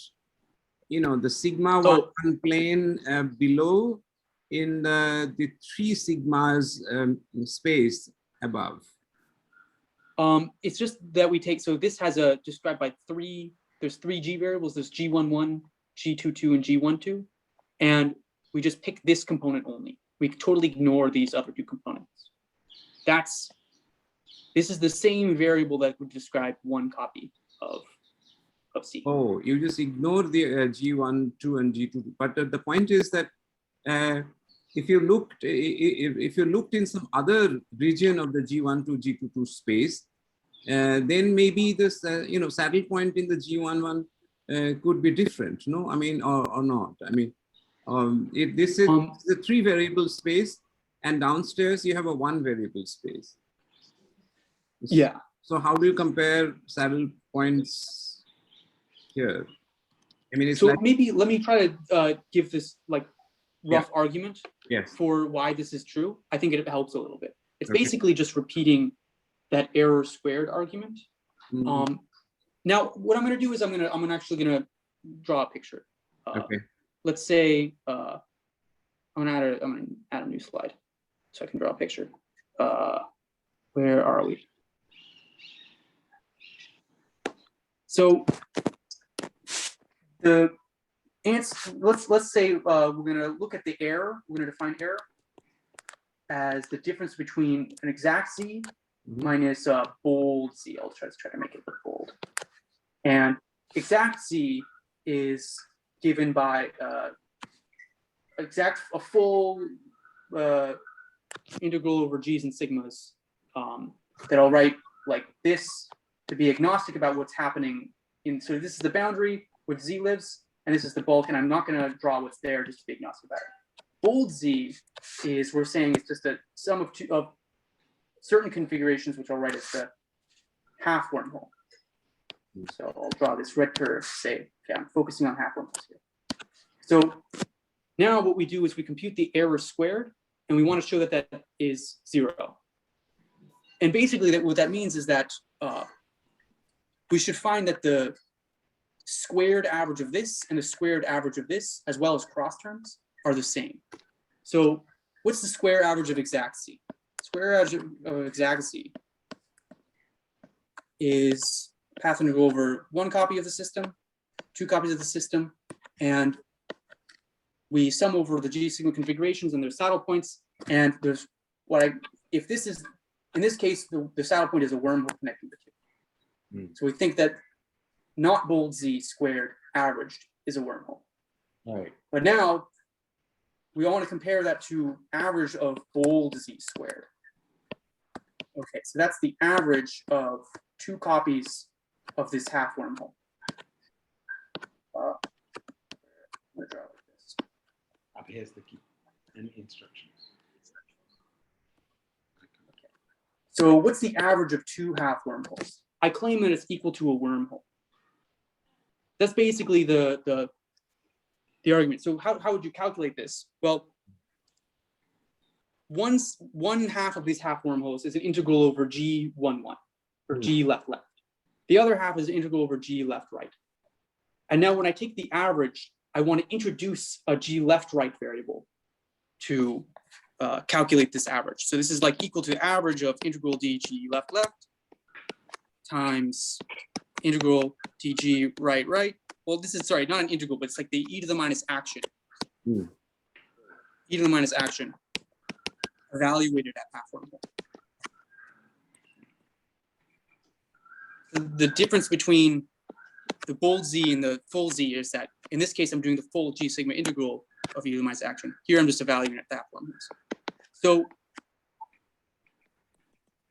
the sigma 1 plane below in the 3 sigmas space above? It's just that we take, so this has a described by there's 3 G variables. There's G11, G22, and G12. And we just pick this component only. We totally ignore these other 2 components. This is the same variable that would describe 1 copy of C. Oh, you just ignore the G1, 2, and G2. But the point is that if you looked in some other region of the G1 to G22 space, then maybe this saddle point in the G11 could be different, no? I mean, or not. I mean, this is the 3 variable space, and downstairs you have a 1 variable space. Yeah. So how do you compare saddle points here? I mean, it's so like, maybe let me try to give this like rough argument for why this is true. I think it helps a little bit. It's basically just repeating that error squared argument. Mm-hmm. Now, what I'm going to do is I'm actually going to draw a picture. Let's say I'm going to add a new slide so I can draw a picture. Where are we? So let's say we're going to look at the error. We're going to define error as the difference between an exact Z minus bold Z. I'll try to make it look bold. And exact Z is given by a full integral over G's and sigmas that I'll write like this to be agnostic about what's happening. So this is the boundary with Z lives, and this is the bulk, and I'm not going to draw what's there just to be agnostic about it. Bold Z is, we're saying it's just a sum of certain configurations, which I'll write as the half-wormhole. So I'll draw this red curve, say, okay, I'm focusing on half-wormholes here. So now what we do is we compute the error squared, and we want to show that that is 0. And basically what that means is that we should find that the squared average of this and the squared average of this, as well as cross terms, are the same. So what's the square average of exact Z? Square average of exact Z is path integral over 1 copy of the system, 2 copies of the system, and we sum over the G sigma configurations and their saddle points. And there's if this is, in this case, the saddle point is a wormhole connecting the 2. So we think that not bold Z squared averaged is a wormhole. Right. But now we want to compare that to average of bold Z squared. Okay, so that's the average of 2 copies of this half wormhole. I'm gonna draw like this. Here's the key and instructions. So what's the average of two half-wormholes? I claim that it's equal to a wormhole. That's basically the argument. So how would you calculate this? Well, one half of these half-wormholes is an integral over G11, or G left-left. The other half is an integral over G left-right. And now when I take the average, I want to introduce a G left-right variable to calculate this average. So this is like equal to the average of integral dg left-left times integral dg right-right. Well, this is, sorry, not an integral, but it's like the e to the minus action. E to the minus action evaluated at half-wormhole. The difference between the bold Z and the full Z is that in this case, I'm doing the full G sigma integral of e to the minus action. Here, I'm just evaluating at half-wormholes. So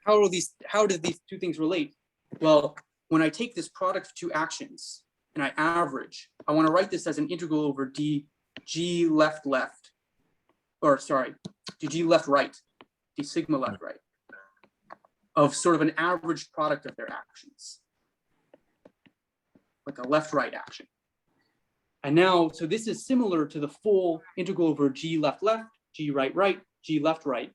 how do these two things relate? Well, when I take this product of two actions and I average, I want to write this as an integral over dg left-left, or sorry, dg left-right, d sigma left-right, of sort of an average product of their actions, like a left-right action. And now, so this is similar to the full integral over g left-left, g right-right, g left-right,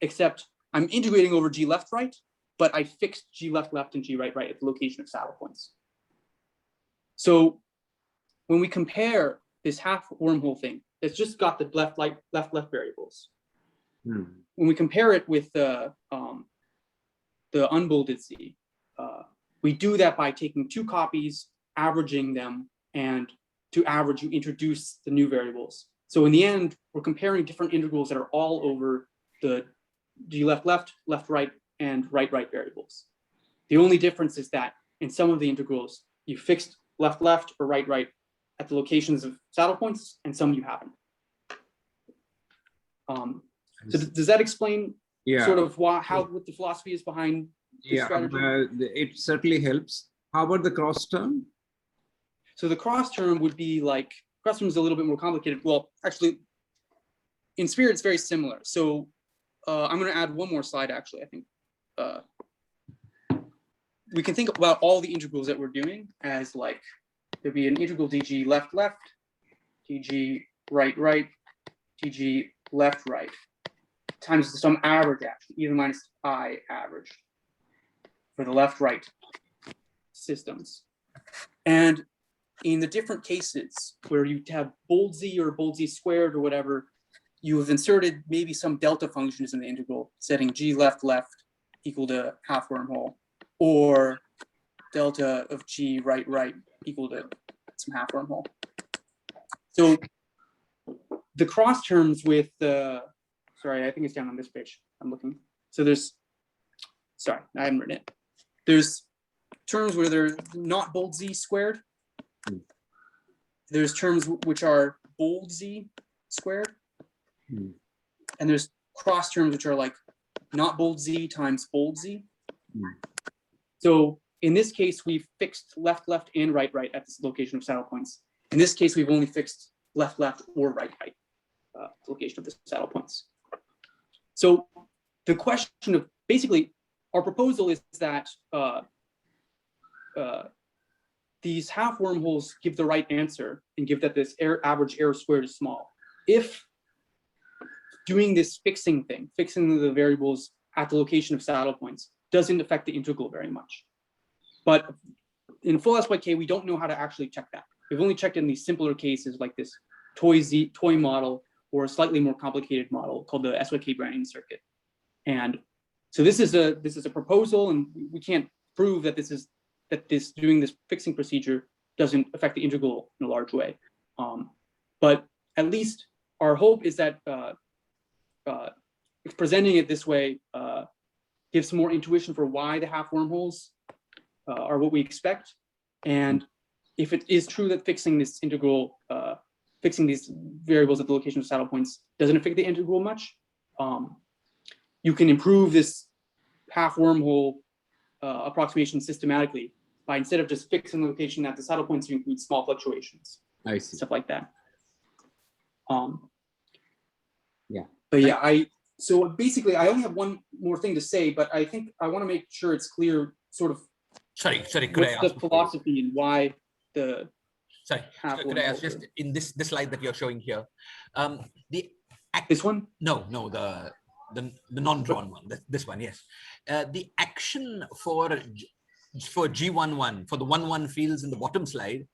except I'm integrating over g left-right, but I fixed g left-left and g right-right at the location of saddle points. So when we compare this half-wormhole thing, it's just got the left-left variables. When we compare it with the unbolded Z, we do that by taking two copies, averaging them, and to average, you introduce the new variables. So in the end, we're comparing different integrals that are all over the G left-left, left-right, and right-right variables. The only difference is that in some of the integrals, you fixed left-left or right-right at the locations of saddle points, and some you haven't. So does that explain sort of what the philosophy is behind this strategy? It certainly helps. How about the cross term? So the cross term would be like, cross term is a little bit more complicated. Well, actually, in spirit, it's very similar. So I'm going to add one more slide, actually, I think. We can think about all the integrals that we're doing as like, there'd be an integral dg left-left, dg right-right, dg left-right, times some average action, e to the minus I average for the left-right systems. And in the different cases where you have bold Z or bold Z squared or whatever, you have inserted maybe some delta functions in the integral, setting G left-left equal to half-wormhole, or delta of G right-right equal to some half-wormhole. So the cross terms with sorry, I think it's down on this page. I'm looking. So there's, sorry, I haven't written it. There's terms where they're not bold Z squared. There's terms which are bold Z squared. And there's cross terms which are like not bold Z times bold Z. So in this case, we've fixed left-left and right-right at this location of saddle points. In this case, we've only fixed left-left or right-right location of the saddle points. So the question of, basically, our proposal is that these half-wormholes give the right answer and give that this average error squared is small. If doing this fixing thing, fixing the variables at the location of saddle points, doesn't affect the integral very much. But in full SYK, we don't know how to actually check that. We've only checked in these simpler cases like this toy model, or a slightly more complicated model called the SYK branding circuit. And so this is a proposal, and we can't prove that doing this fixing procedure doesn't affect the integral in a large way. But at least our hope is that presenting it this way gives some more intuition for why the half-wormholes are what we expect. And if it is true that fixing this integral, fixing these variables at the location of saddle points doesn't affect the integral much, you can improve this half-wormhole approximation systematically by, instead of just fixing the location at the saddle points, you include small fluctuations. I see. Stuff like that. Yeah. But yeah, so basically I only have one more thing to say, but I think I want to make sure it's clear sort of Sorry, could what's I the ask philosophy and why the Sorry, could I ask just in this slide that you're showing here, this one? No, the non-drawn one. This one, yes. The action for G11 for the 1-1 fields in the bottom slide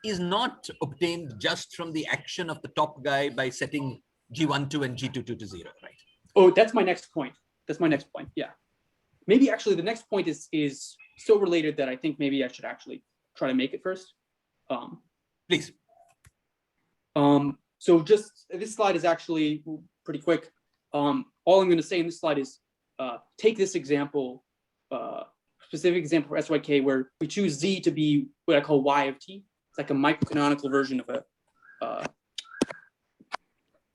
is not obtained just from the action of the top guy by setting G12 and G22 to 0, right? Oh, that's my next point. That's my next point. Yeah. Maybe actually the next point is so related that I think maybe I should actually try to make it first. Please. So just this slide is actually pretty quick. All I'm going to say in this slide is take this example, specific example for SYK, where we choose Z to be what I call Y of T. It's like a microcanonical version of a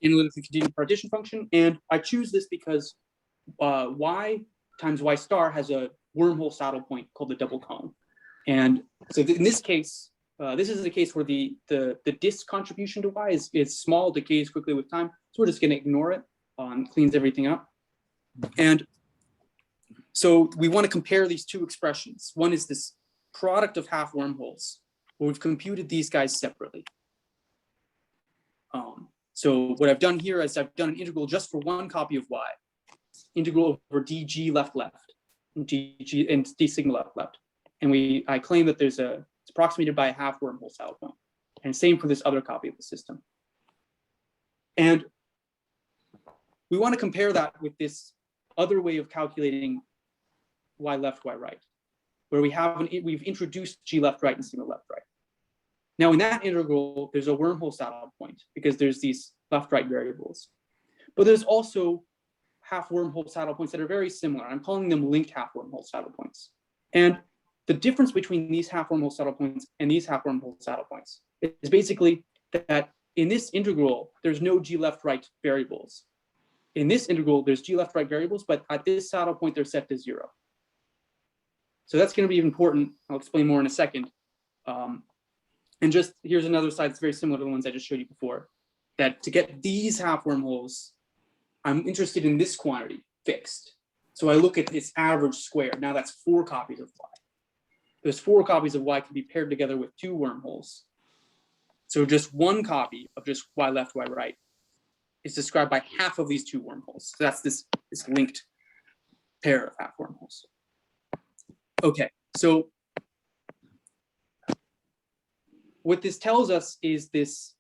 analytically continued partition function. And I choose this because Y times Y star has a wormhole saddle point called the double cone. And so in this case, this is the case where the disk contribution to Y is small, decays quickly with time. So we're just going to ignore it, cleans everything up. And so we want to compare these two expressions. One is this product of half wormholes, where we've computed these guys separately. So what I've done here is I've done an integral just for one copy of Y, integral over dg left, and dg and d sigma left. And I claim that it's approximated by a half wormhole saddle point. And same for this other copy of the system. And we want to compare that with this other way of calculating Y left, Y right, where we've introduced G left, right, and sigma left, right. Now in that integral, there's a wormhole saddle point because there's these left, right variables. But there's also half wormhole saddle points that are very similar. I'm calling them linked half wormhole saddle points. And the difference between these half wormhole saddle points and these half wormhole saddle points is basically that in this integral, there's no G left, right variables. In this integral, there's G left, right variables, but at this saddle point, they're set to 0. So that's going to be important. I'll explain more in a second. And just here's another slide that's very similar to the ones I just showed you before, that to get these half wormholes, I'm interested in this quantity fixed. So I look at its average square. Now that's 4 copies of Y. Those 4 copies of Y can be paired together with 2 wormholes. So just one copy of just Y left, Y right is described by half of these 2 wormholes. So that's this linked pair of half wormholes. Okay, so what this tells us is this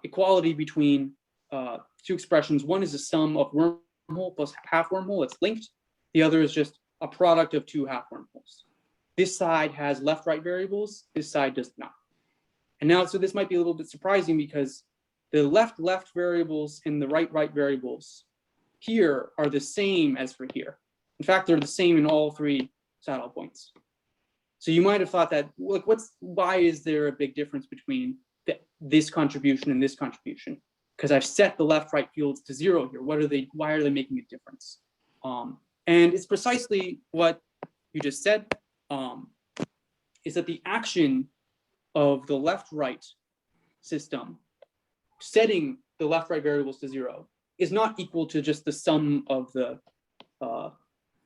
equality between 2 expressions. One is a sum of wormhole plus half wormhole, it's linked. The other is just a product of 2 half wormholes. This side has left, right variables, this side does not. And now, so this might be a little bit surprising because the left variables and the right variables here are the same as for here. In fact, they're the same in all 3 saddle points. So you might have thought that, look, why is there a big difference between this contribution and this contribution? Because I've set the left, right fields to 0 here. Why are they making a difference? And it's precisely what you just said, is that the action of the left, right system setting the left, right variables to 0 is not equal to just the sum of the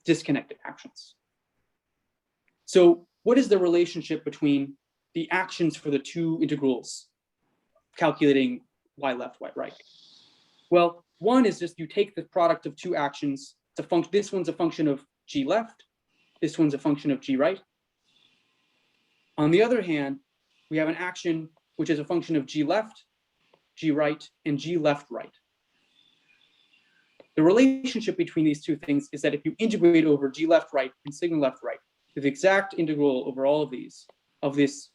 disconnected actions. So what is the relationship between the actions for the 2 integrals calculating Y left, Y right? Well, one is just you take the product of 2 actions. This one's a function of G left. This one's a function of G right. On the other hand, we have an action which is a function of G left, G right, and G left right. The relationship between these 2 things is that if you integrate over G left right and sigma left right, the exact integral over all of these, of this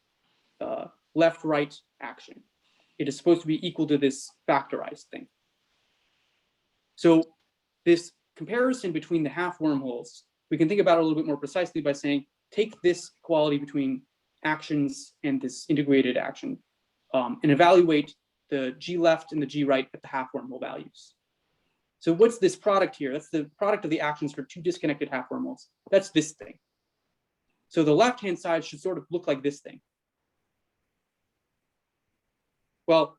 left right action, it is supposed to be equal to this factorized thing. So this comparison between the half wormholes, we can think about it a little bit more precisely by saying, take this equality between actions and this integrated action and evaluate the G left and the G right at the half wormhole values. So what's this product here? That's the product of the actions for 2 disconnected half wormholes. That's this thing. So the left-hand side should sort of look like this thing. Well,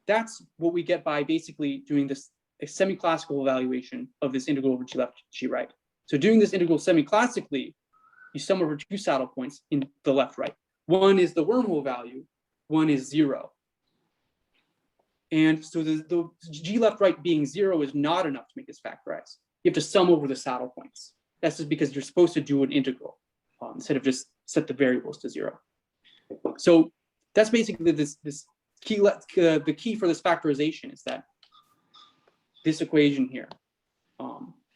that's what we get by basically doing this a semi-classical evaluation of this integral over G left, G right. So doing this integral semi-classically, you sum over two saddle points in the left right. One is the wormhole value, one is 0. And so the G left right being 0 is not enough to make this factorized. You have to sum over the saddle points. That's just because you're supposed to do an integral instead of just set the variables to 0. So that's basically this key. The key for this factorization is that this equation here.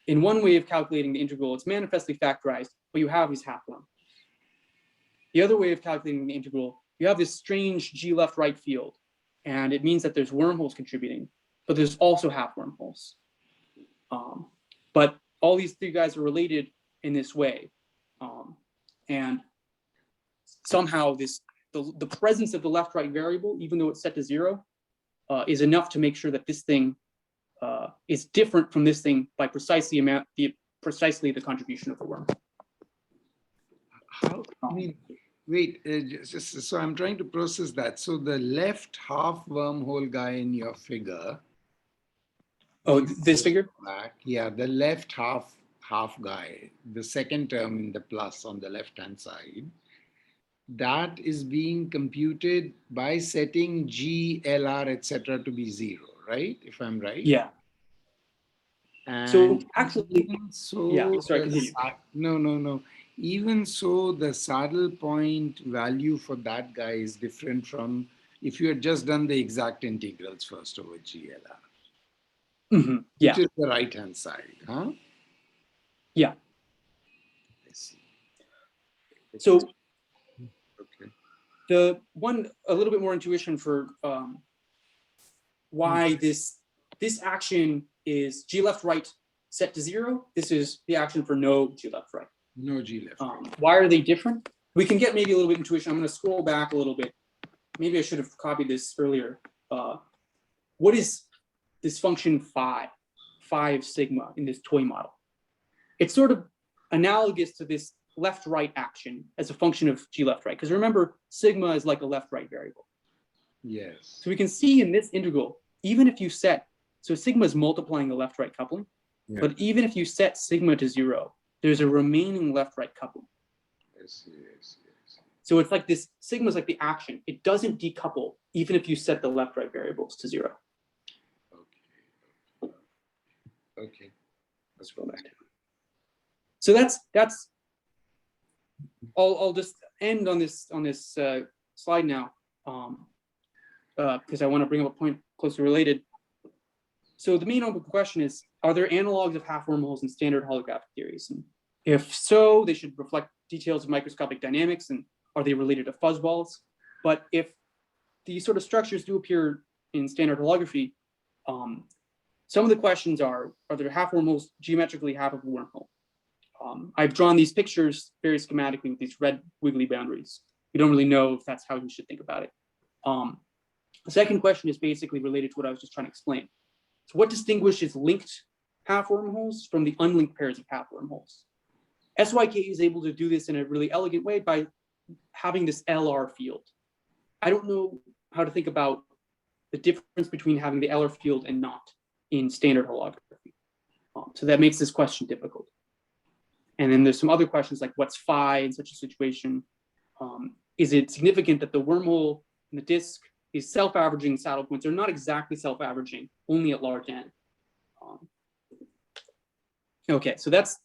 In one way of calculating the integral, it's manifestly factorized. What you have is half-worm. The other way of calculating the integral, you have this strange G left right field, and it means that there's wormholes contributing, but there's also half-wormholes. But all these three guys are related in this way, and somehow the presence of the left right variable, even though it's set to 0, is enough to make sure that this thing is different from this thing by precisely the contribution of the worm. How? I mean, wait. So I'm trying to process that. So the left half wormhole guy in your figure. Oh, this figure? Back, yeah, the left half guy, the second term in the plus on the left hand side. That is being computed by setting G, LR, etc. to be 0, right? If I'm right. Yeah. And so actually, yeah. Sorry. No. Even so, the saddle point value for that guy is different from if you had just done the exact integrals first over G, LR. Mm-hmm. Yeah. Which is the right hand side, huh? Yeah. I see. So. Okay. The one, a little bit more intuition for why this action is G left right set to 0. This is the action for no G left right. No G left right. Why are they different? We can get maybe a little bit intuition. I'm going to scroll back a little bit. Maybe I should have copied this earlier. What is this function phi sigma in this toy model? It's sort of analogous to this left-right action as a function of G left-right. Because remember, sigma is like a left-right variable. Yes. So we can see in this integral, even if you set, so sigma is multiplying the left-right coupling, but even if you set sigma to 0, there's a remaining left-right coupling. Yes. So it's like this, sigma is like the action. It doesn't decouple, even if you set the left-right variables to 0. Okay. Let's go back. So that's I'll just end on this slide now, because I want to bring up a point closely related. So the main open question is, are there analogs of half-wormholes in standard holographic theories? And if so, they should reflect details of microscopic dynamics, and are they related to fuzzballs? But if these sort of structures do appear in standard holography, some of the questions are there half-wormholes geometrically half of a wormhole? I've drawn these pictures very schematically with these red wiggly boundaries. We don't really know if that's how you should think about it. The second question is basically related to what I was just trying to explain. So what distinguishes linked half-wormholes from the unlinked pairs of half-wormholes? SYK is able to do this in a really elegant way by having this LR field. I don't know how to think about the difference between having the LR field and not in standard holography. So that makes this question difficult. And then there's some other questions like what's phi in such a situation? Is it significant that the wormhole in the disk is self-averaging saddle points? They're not exactly self-averaging, only at large n. Okay, so that's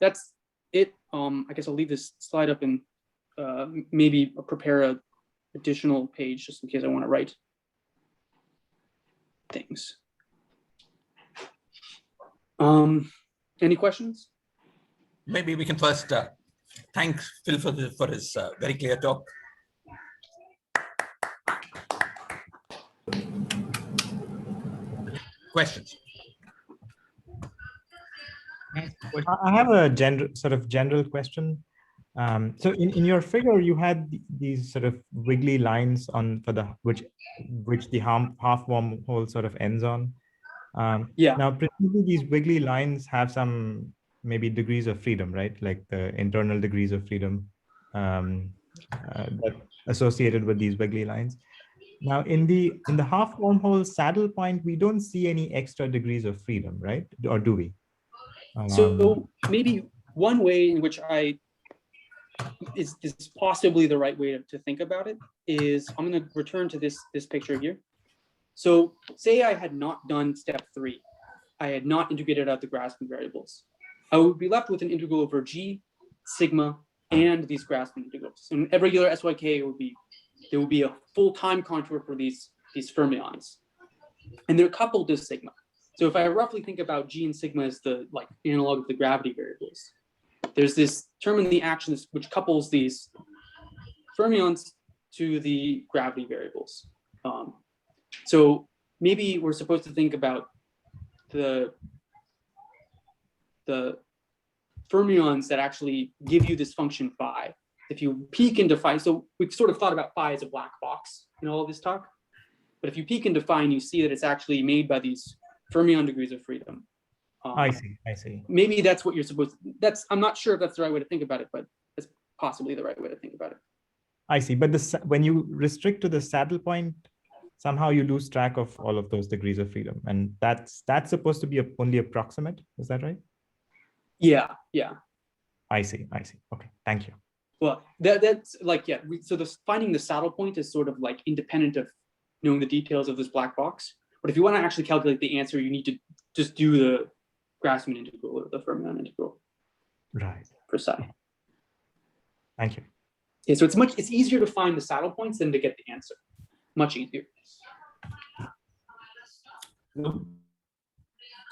it. I guess I'll leave this slide up and maybe prepare an additional page just in case I want to write things. Any questions? Maybe we can first thank Phil for his very clear talk. Questions? I have a general question. So in your figure, you had these sort of wiggly lines on for which the half wormhole sort of ends on. Now, presumably these wiggly lines have some maybe degrees of freedom, right? Like the internal degrees of freedom that associated with these wiggly lines. Now, in the half-wormhole saddle point, we don't see any extra degrees of freedom, right? Or do we? So maybe one way in which is possibly the right way to think about it is, I'm going to return to this picture here. So say I had not done step 3. I had not integrated out the grasping variables. I would be left with an integral over G, sigma, and these grasping integrals. In a regular SYK, there would be a full time contour for these fermions, and they're coupled to sigma. So if I roughly think about G and sigma as the analog of the gravity variables, there's this term in the action which couples these fermions to the gravity variables. So maybe we're supposed to think about the fermions that actually give you this function phi. If you peek into phi, so we've sort of thought about phi as a black box in all of this talk, but if you peek into phi and you see that it's actually made by these fermion degrees of freedom. I see. Maybe that's what you're supposed to, I'm not sure if that's the right way to think about it, but it's possibly the right way to think about it. I see, but when you restrict to the saddle point, somehow you lose track of all of those degrees of freedom, and that's supposed to be only approximate. Is that right? Yeah. I see. Okay, thank you. Well, that's so finding the saddle point is sort of like independent of knowing the details of this black box. But if you want to actually calculate the answer, you need to just do the Grassmann integral or the fermion integral. Right. For psi. Thank you. Yeah, so it's easier to find the saddle points than to get the answer. Much easier. Can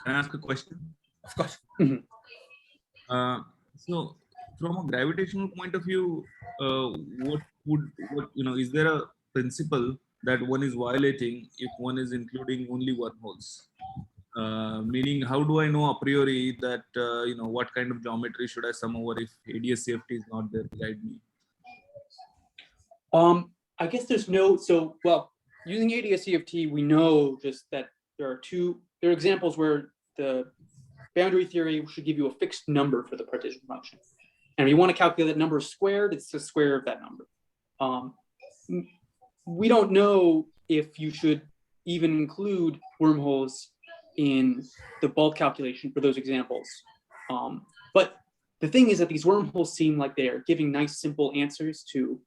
I ask a question? Of course. Mm-hmm. So, from a gravitational point of view, what is there a principle that one is violating if one is including only wormholes? Meaning, how do I know a priori that what kind of geometry should I sum over if ADS CFT is not there to guide me? I guess there's using ADS CFT, we know just that there are examples where the boundary theory should give you a fixed number for the partition function. And if you want to calculate that number squared, it's the square of that number. We don't know if you should even include wormholes in the bulk calculation for those examples. But the thing is that these wormholes seem like they are giving nice, simple answers to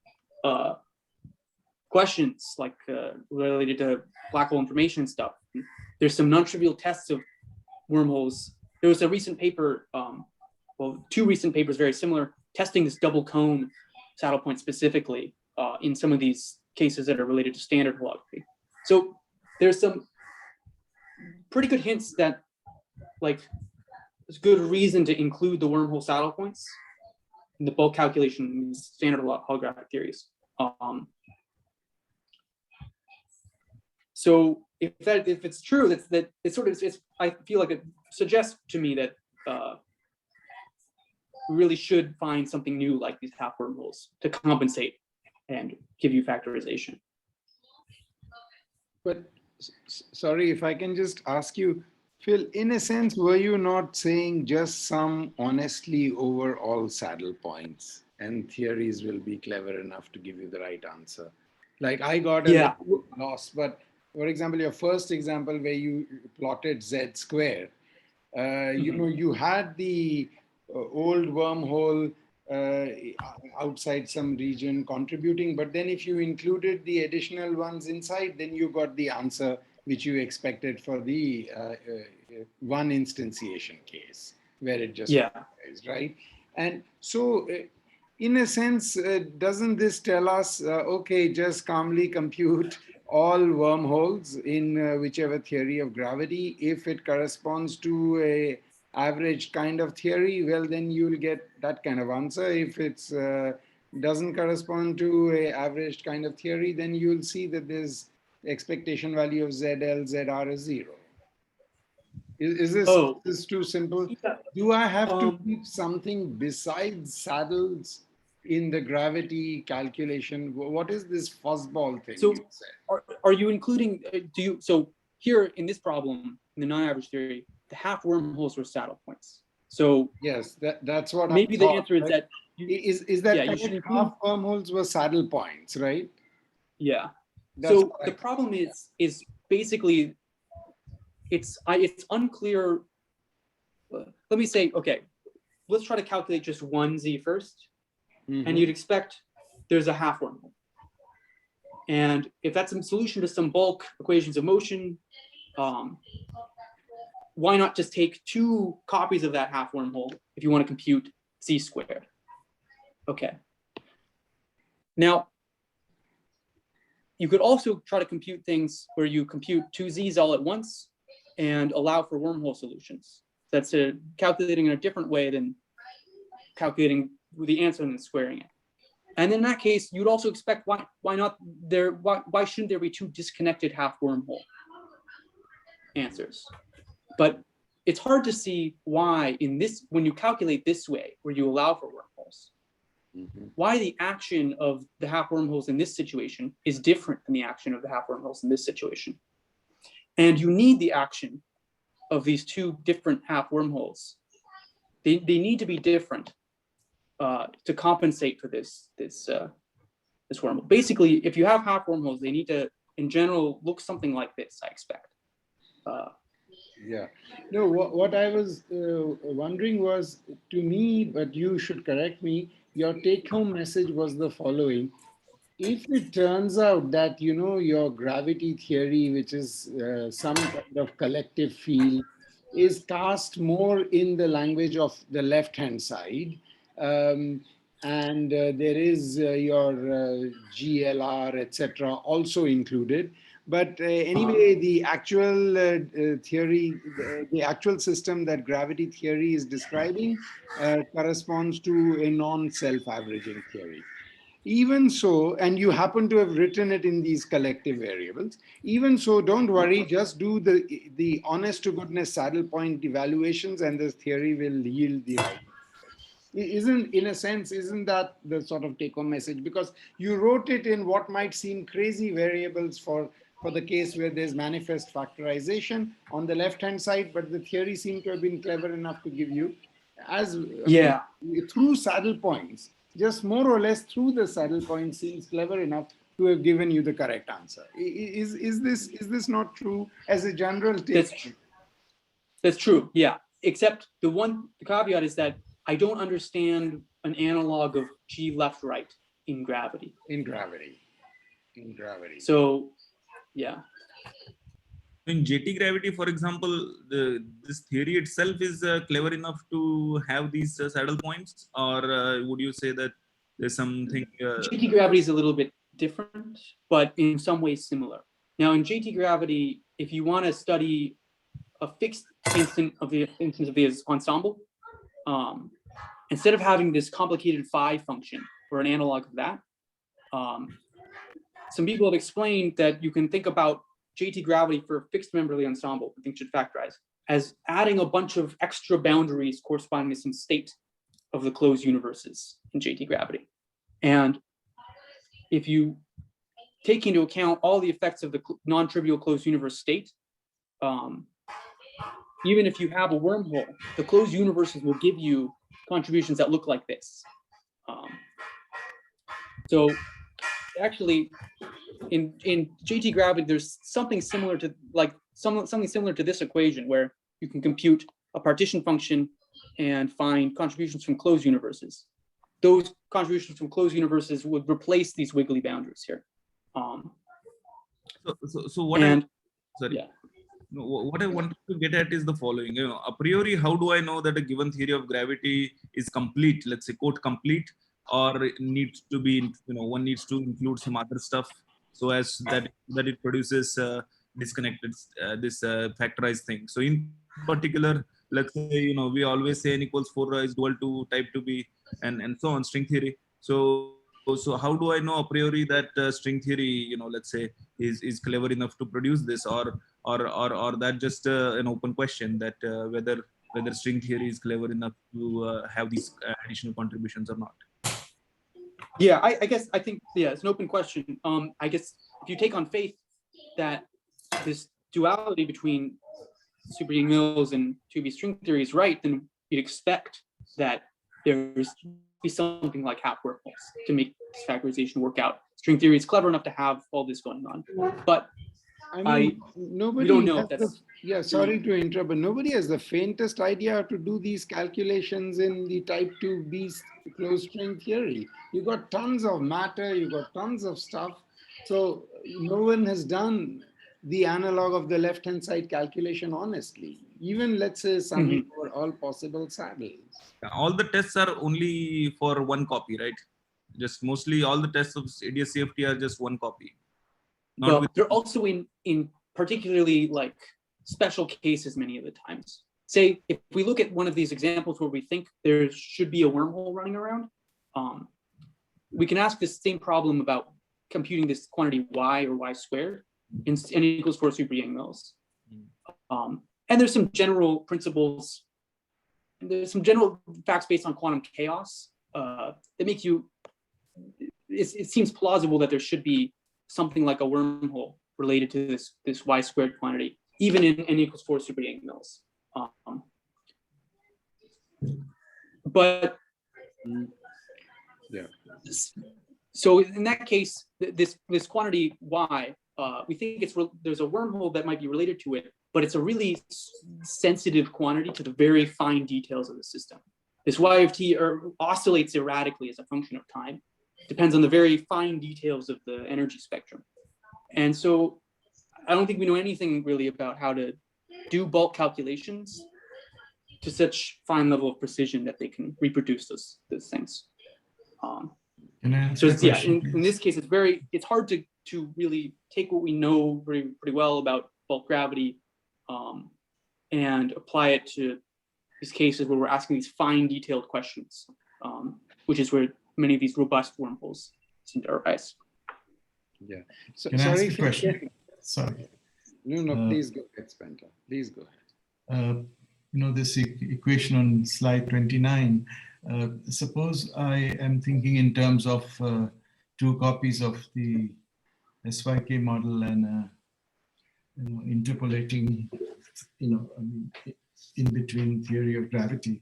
questions like related to black hole information and stuff. There's some non-trivial tests of wormholes. There was a recent paper, two recent papers very similar, testing this double cone saddle point specifically in some of these cases that are related to standard holography. So there's some pretty good hints that there's good reason to include the wormhole saddle points in the bulk calculation in standard holographic theories. So if it's true, that it's sort of I feel like it suggests to me that we really should find something new like these half-wormholes to compensate and give you factorization. But sorry, if I can just ask you, Phil, in a sense, were you not saying just sum honestly over all saddle points and theories will be clever enough to give you the right answer? Like I got a loss, but for example, your first example where you plotted Z square, you had the old wormhole outside some region contributing, but then if you included the additional ones inside, then you got the answer which you expected for the one instantiation case where it just is, right? And so in a sense, doesn't this tell us, okay, just calmly compute all wormholes in whichever theory of gravity, if it corresponds to a average kind of theory, well, then you'll get that kind of answer. If it's doesn't correspond to a average kind of theory, then you'll see that there's expectation value of ZL, ZR is 0. Is this too simple? Yeah. Do I have to keep something besides saddles in the gravity calculation? What is this fuzzball thing? So are you including, so here in this problem, in the non-average theory, the half-wormholes were saddle points. So yes, that's what maybe the answer is that is that half-wormholes were saddle points, right? Yeah. So the problem is basically it's unclear. Let me say, okay, let's try to calculate just one z first, and you'd expect there's a half-wormhole. And if that's a solution to some bulk equations of motion, why not just take 2 copies of that half-wormhole if you want to compute z squared? Okay. Now, you could also try to compute things where you compute 2 z's all at once and allow for wormhole solutions. That's calculating in a different way than calculating the answer and then squaring it. And in that case, you'd also expect why shouldn't there be 2 disconnected half-wormhole answers? But it's hard to see why when you calculate this way, where you allow for wormholes, why the action of the half-wormholes in this situation is different than the action of the half-wormholes in this situation. And you need the action of these 2 different half-wormholes. They need to be different to compensate for this wormhole. Basically, if you have half-wormholes, they need to, in general, look something like this, I expect. Yeah. No, what I was wondering was, to me, but you should correct me, your take-home message was the following. If it turns out that, you know, your gravity theory, which is some kind of collective field, is cast more in the language of the left-hand side, and there is your GLR, etc., also included. But anyway, the actual theory, the actual system that gravity theory is describing corresponds to a non-self-averaging theory. Even so, and you happen to have written it in these collective variables, even so, don't worry, just do the honest to goodness saddle point evaluations and the theory will yield the right. In a sense, isn't that the sort of take-home message? Because you wrote it in what might seem crazy variables for the case where there's manifest factorization on the left-hand side, but the theory seemed to have been clever enough to give you, through saddle points, just more or less through the saddle point seems clever enough to have given you the correct answer. Is this not true as a general take? That's true, yeah. Except the caveat is that I don't understand an analog of G left right in gravity. In gravity. So, yeah. In JT gravity, for example, this theory itself is clever enough to have these saddle points, or would you say that there's something? JT gravity is a little bit different, but in some ways similar. Now, in JT gravity, if you want to study a fixed instance of the ensemble, instead of having this complicated phi function or an analog of that, some people have explained that you can think about JT gravity for a fixed member of the ensemble, I think should factorize, as adding a bunch of extra boundaries corresponding to some state of the closed universes in JT gravity. And if you take into account all the effects of the non-trivial closed universe state, even if you have a wormhole, the closed universes will give you contributions that look like this. So actually, in JT gravity, there's something similar to something similar to this equation where you can compute a partition function and find contributions from closed universes. Those contributions from closed universes would replace these wiggly boundaries here. So what? What I wanted to get at is the following. You know, a priori, how do I know that a given theory of gravity is complete? Let's say, quote, complete, or it needs to be, one needs to include some other stuff so as that it produces disconnected this factorized thing. So in particular, let's say, we always say n equals 4 is dual to type 2b and so on, string theory. So how do I know a priori that string theory, let's say, is clever enough to produce this, or that just an open question that whether string theory is clever enough to have these additional contributions or not? Yeah, I think it's an open question. I guess if you take on faith that this duality between Super-Yang-Mills and 2B string theory is right, then you'd expect that there's be something like half-wormholes to make this factorization work out. String theory is clever enough to have all this going on, but I mean, nobody don't know has if that's. Yeah, sorry to interrupt, but nobody has the faintest idea how to do these calculations in the type 2b closed string theory. You got tons of matter, you got tons of stuff. So no one has done the analog of the left-hand side calculation honestly. Even let's say summing over all possible saddles. All the tests are only for one copy, right? Just mostly all the tests of ADS CFT are just one copy. Well, they're also in particularly like special cases many of the times. Say, if we look at one of these examples where we think there should be a wormhole running around, we can ask this same problem about computing this quantity y or y squared in n equals 4 super Yang mills. And there's some general principles, and there's some general facts based on quantum chaos that make you, it seems plausible that there should be something like a wormhole related to this y squared quantity, even in n equals 4 super Yang mills. But yeah. So in that case, this quantity y, we think there's a wormhole that might be related to it, but it's a really sensitive quantity to the very fine details of the system. This y of t oscillates erratically as a function of time, depends on the very fine details of the energy spectrum. And so I don't think we know anything really about how to do bulk calculations to such fine level of precision that they can reproduce those things. So yeah, in this case, it's hard to really take what we know pretty well about bulk gravity and apply it to these cases where we're asking these fine detailed questions, which is where many of these robust wormholes seem to arise. Yeah. So, Can I ask a question? Sorry. No, please go ahead, Spencer. Please go ahead. This equation on slide 29, suppose I am thinking in terms of 2 copies of the SYK model and interpolating, in between theory of gravity.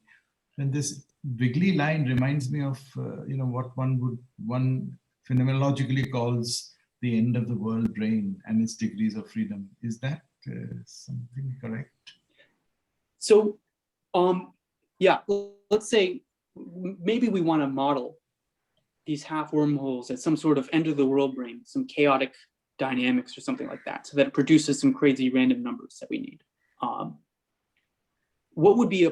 And this wiggly line reminds me of, what one phenomenologically calls the end of the world brain and its degrees of freedom. Is that something correct? So, yeah, let's say maybe we want to model these half wormholes as some sort of end of the world brain, some chaotic dynamics or something like that, so that it produces some crazy random numbers that we need. What would be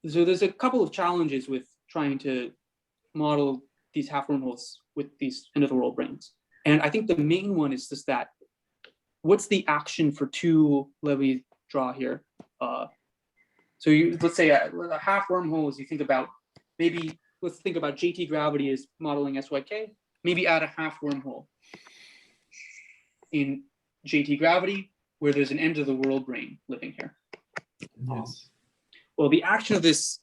so there's a couple of challenges with trying to model these half wormholes with these end of the world brains. And I think the main one is just that, what's the action for 2, let me draw here. So let's say a half wormhole is you think about, maybe let's think about JT gravity as modeling SYK, maybe add a half wormhole in JT gravity where there's an end of the world brain living here. Yes. Well, the action of this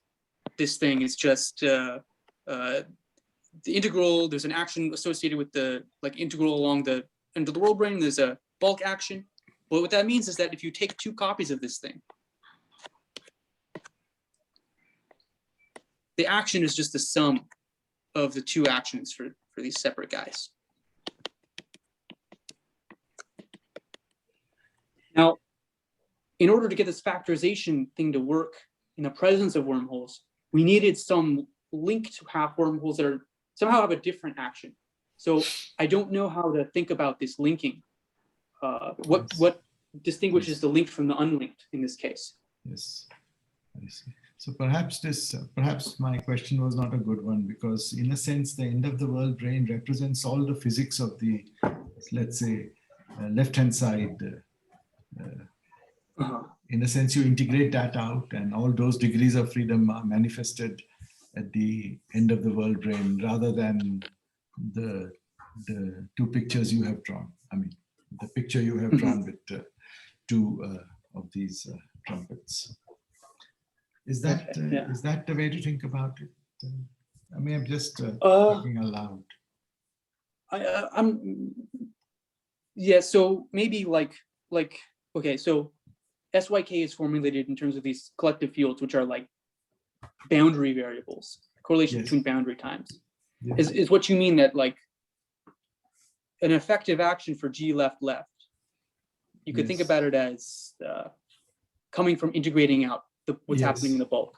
thing is just the integral. There's an action associated with the integral along the end of the world brain. There's a bulk action. But what that means is that if you take 2 copies of this thing, the action is just the sum of the 2 actions for these separate guys. Now, in order to get this factorization thing to work in the presence of wormholes, we needed some linked half wormholes that are somehow have a different action. So I don't know how to think about this linking. What distinguishes the linked from the unlinked in this case? Yes, I see. So perhaps my question was not a good one, because in a sense, the end of the world brain represents all the physics of the, let's say, left-hand side. In a sense, you integrate that out and all those degrees of freedom are manifested at the end of the world brain rather than the 2 pictures you have drawn. I mean, the picture you have drawn with 2 of these trumpets. Is that is that the way to think about it? I mean, I'm just talking aloud. Yeah. So maybe okay. So SYK is formulated in terms of these collective fields, which are like boundary variables. correlation Yes. between boundary times. Yes. Is what you mean that like an effective action for G left left, you could think Yes. about it as coming from integrating out what's Yes. happening in the bulk.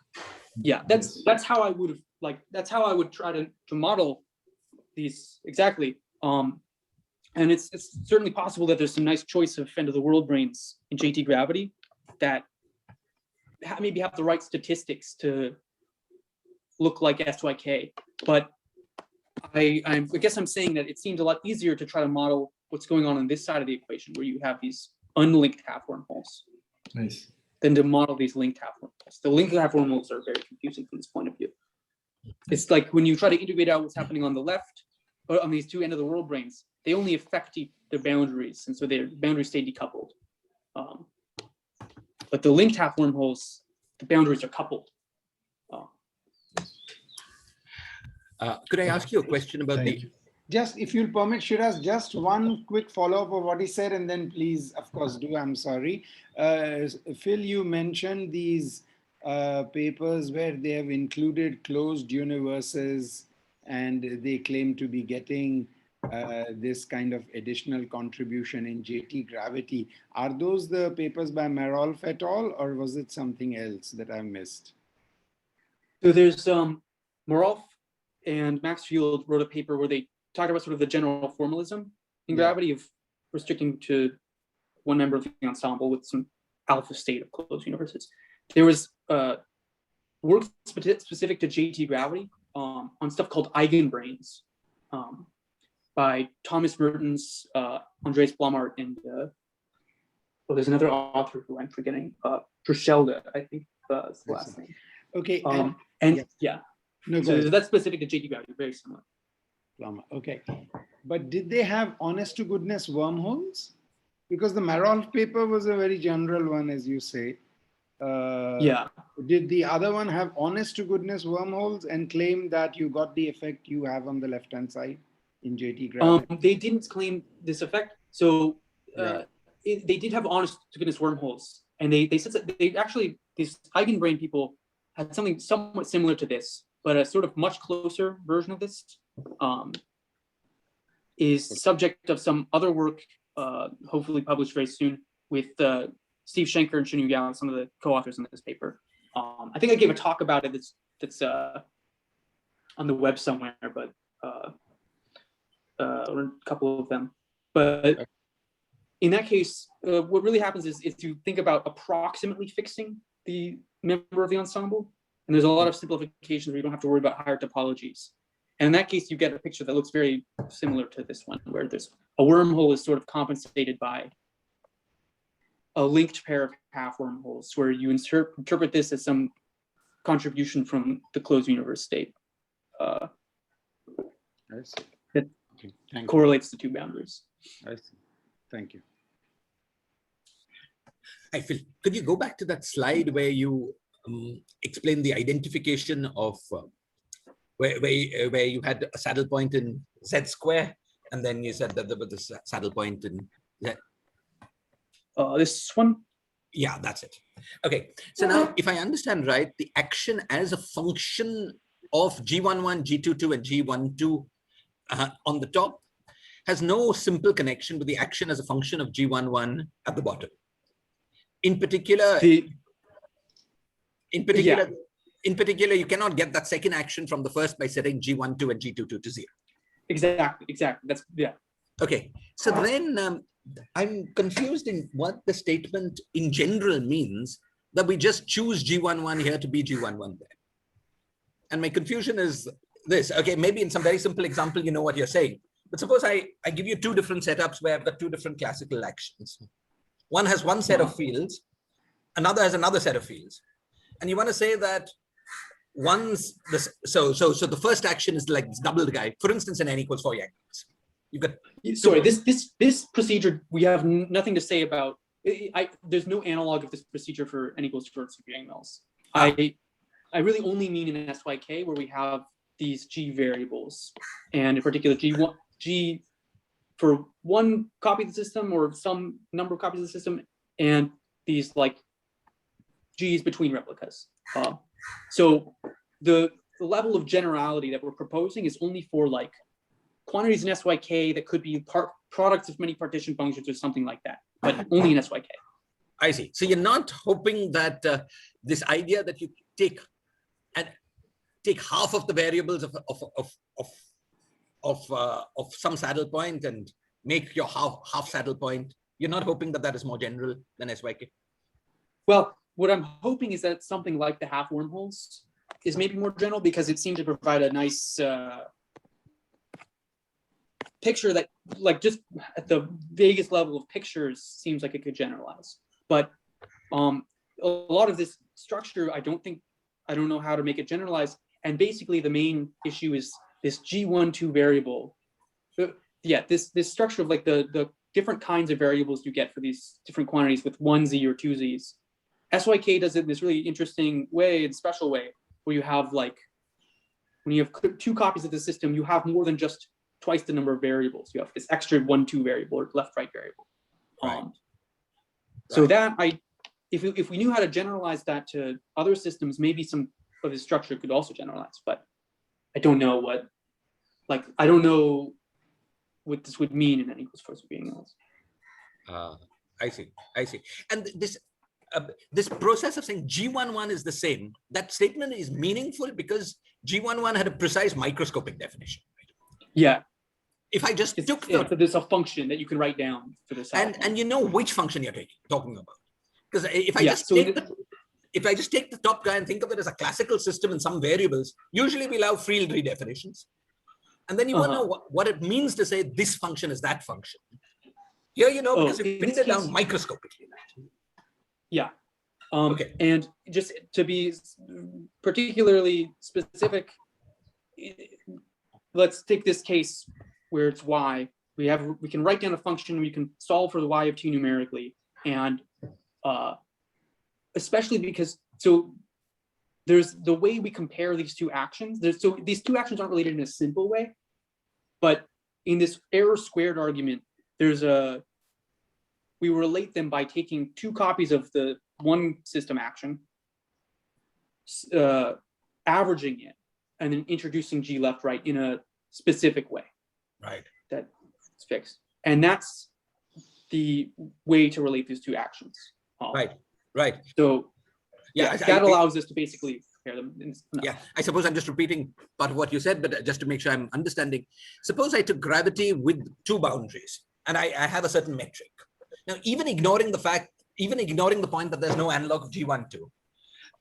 Yeah, that's how I would have that's how I would try to model these exactly. And it's certainly possible that there's some nice choice of end of the world brains in JT gravity that maybe have the right statistics to look like SYK. But I guess I'm saying that it seems a lot easier to try to model what's going on this side of the equation, where you have these unlinked half-wormholes, Nice. than to model these linked half-wormholes. The linked half-wormholes are very confusing from this point of view. It's like when you try to integrate out what's happening on the left, or on these two end of the world brains, they only affect their boundaries, and so their boundaries stay decoupled. But the linked half-wormholes, the boundaries are coupled. Could I ask you a question about Thank the? you. Just, if you'll permit, Shiraz, just one quick follow-up of what he said, and then please, of course, do. I'm sorry. Phil, you mentioned these papers where they have included closed universes, and they claim to be getting this kind of additional contribution in JT gravity. Are those the papers by Marolf et al., or was it something else that I missed? So there's Marolf and Maxfield wrote a paper where they talked about sort of the general formalism in gravity of restricting to one member of the ensemble with some alpha state of closed universes. There was work specific to JT gravity on stuff called eigenbrains by Thomas Mertens, Andreas Blommaert, and there's another author who I'm forgetting, Drschelde, I think is the last name. Okay. No, so that's specific to JT gravity, very similar. Okay, but did they have honest to goodness wormholes? Because the Marolf paper was a very general one, as you say. Did the other one have honest to goodness wormholes and claim that you got the effect you have on the left-hand side in JT gravity? They didn't claim this effect. So they did have honest to goodness wormholes. And they said that they actually, these eigenbrain people had something somewhat similar to this, but a sort of much closer version of this is subject of some other work, hopefully published very soon, with Steve Schenker and Shinu Yao, some of the co-authors in this paper. I think I gave a talk about it that's on the web somewhere, but or a couple of them. But in that case, what really happens is you think about approximately fixing the member of the ensemble. And there's a lot of simplifications where you don't have to worry about higher topologies. And in that case, you get a picture that looks very similar to this one, where there's a wormhole is sort of compensated by a linked pair of half-wormholes, where you interpret this as some contribution from the closed universe state that correlates the two boundaries. I see. Thank you. Hi, Phil. Could you go back to that slide where you explain the identification of where you had a saddle point in Z square, and then you said that there was a saddle point in Z. This one? Yeah, that's it. Okay. So now, if I understand right, the action as a function of G11, G22, and G12 on the top has no simple connection with the action as a function of G11 at the bottom. In particular, you cannot get that second action from the first by setting G12 and G22 to 0. Exactly. That's, yeah. Okay. So then I'm confused in what the statement in general means that we just choose G11 here to be G11 there. And my confusion is this. Okay, maybe in some very simple example, you know what you're saying. But suppose I give you two different setups where I've got two different classical actions. One has one set of fields, another has another set of fields. And you want to say that so the first action is like this doubled guy. For instance, in n equals 4 angles. You've got sorry, this procedure we have nothing to say about. There's no analog of this procedure for n equals 4 angles. I really only mean in SYK where we have these G variables, and in particular G for one copy of the system or some number of copies of the system, and these like G's between replicas. So the the level of generality that we're proposing is only for like quantities in SYK that could be products of many partition functions or something like that, but only in SYK. I see. So you're not hoping that this idea that you take half of the variables of some saddle point and make your half saddle point. You're not hoping that that is more general than SYK. Well, what I'm hoping is that something like the half-wormholes is maybe more general, because it seems to provide a nice picture that, like, just at the vaguest level of pictures, seems like it could generalize. But a lot of this structure, I don't know how to make it generalize. And basically, the main issue is this G1, 2 variable. Yeah, this structure of like the different kinds of variables you get for these different quantities with 1z or 2z's. SYK does it in this really interesting way, in special way, where you have like, when you have 2 copies of the system, you have more than just twice the number of variables. You have this extra 1, 2 variable or left-right variable. Right. So that if we knew how to generalize that to other systems, maybe some of the structure could also generalize. But I don't know what, like, I don't know what this would mean in any course of being else. I see. And this process of saying G11 is the same, that statement is meaningful because G11 had a precise microscopic definition. Right? Yeah. If I just took so there's a function that you can write down for this. And you know which function you're talking about. Because if I just take the top guy and think of it as a classical system and some variables, usually we'll have field redefinitions. And then you want to know what it means to say this function is that function. Here, you know, because you pin it down microscopically. Yeah. Okay. And just to be particularly specific, let's take this case where it's y. We can write down a function, we can solve for the y of t numerically, and especially because there's the way we compare these 2 actions. So these 2 actions aren't related in a simple way, but in this error squared argument, we relate them by taking 2 copies of the one system action, averaging it, and then introducing G left right in a specific way. Right. That's fixed. And that's the way to relate these 2 actions. Right. So yeah, that allows us to basically compare them. Yeah, I suppose I'm just repeating part of what you said, but just to make sure I'm understanding. Suppose I took gravity with 2 boundaries and I have a certain metric. Now, even ignoring the point that there's no analog of G12,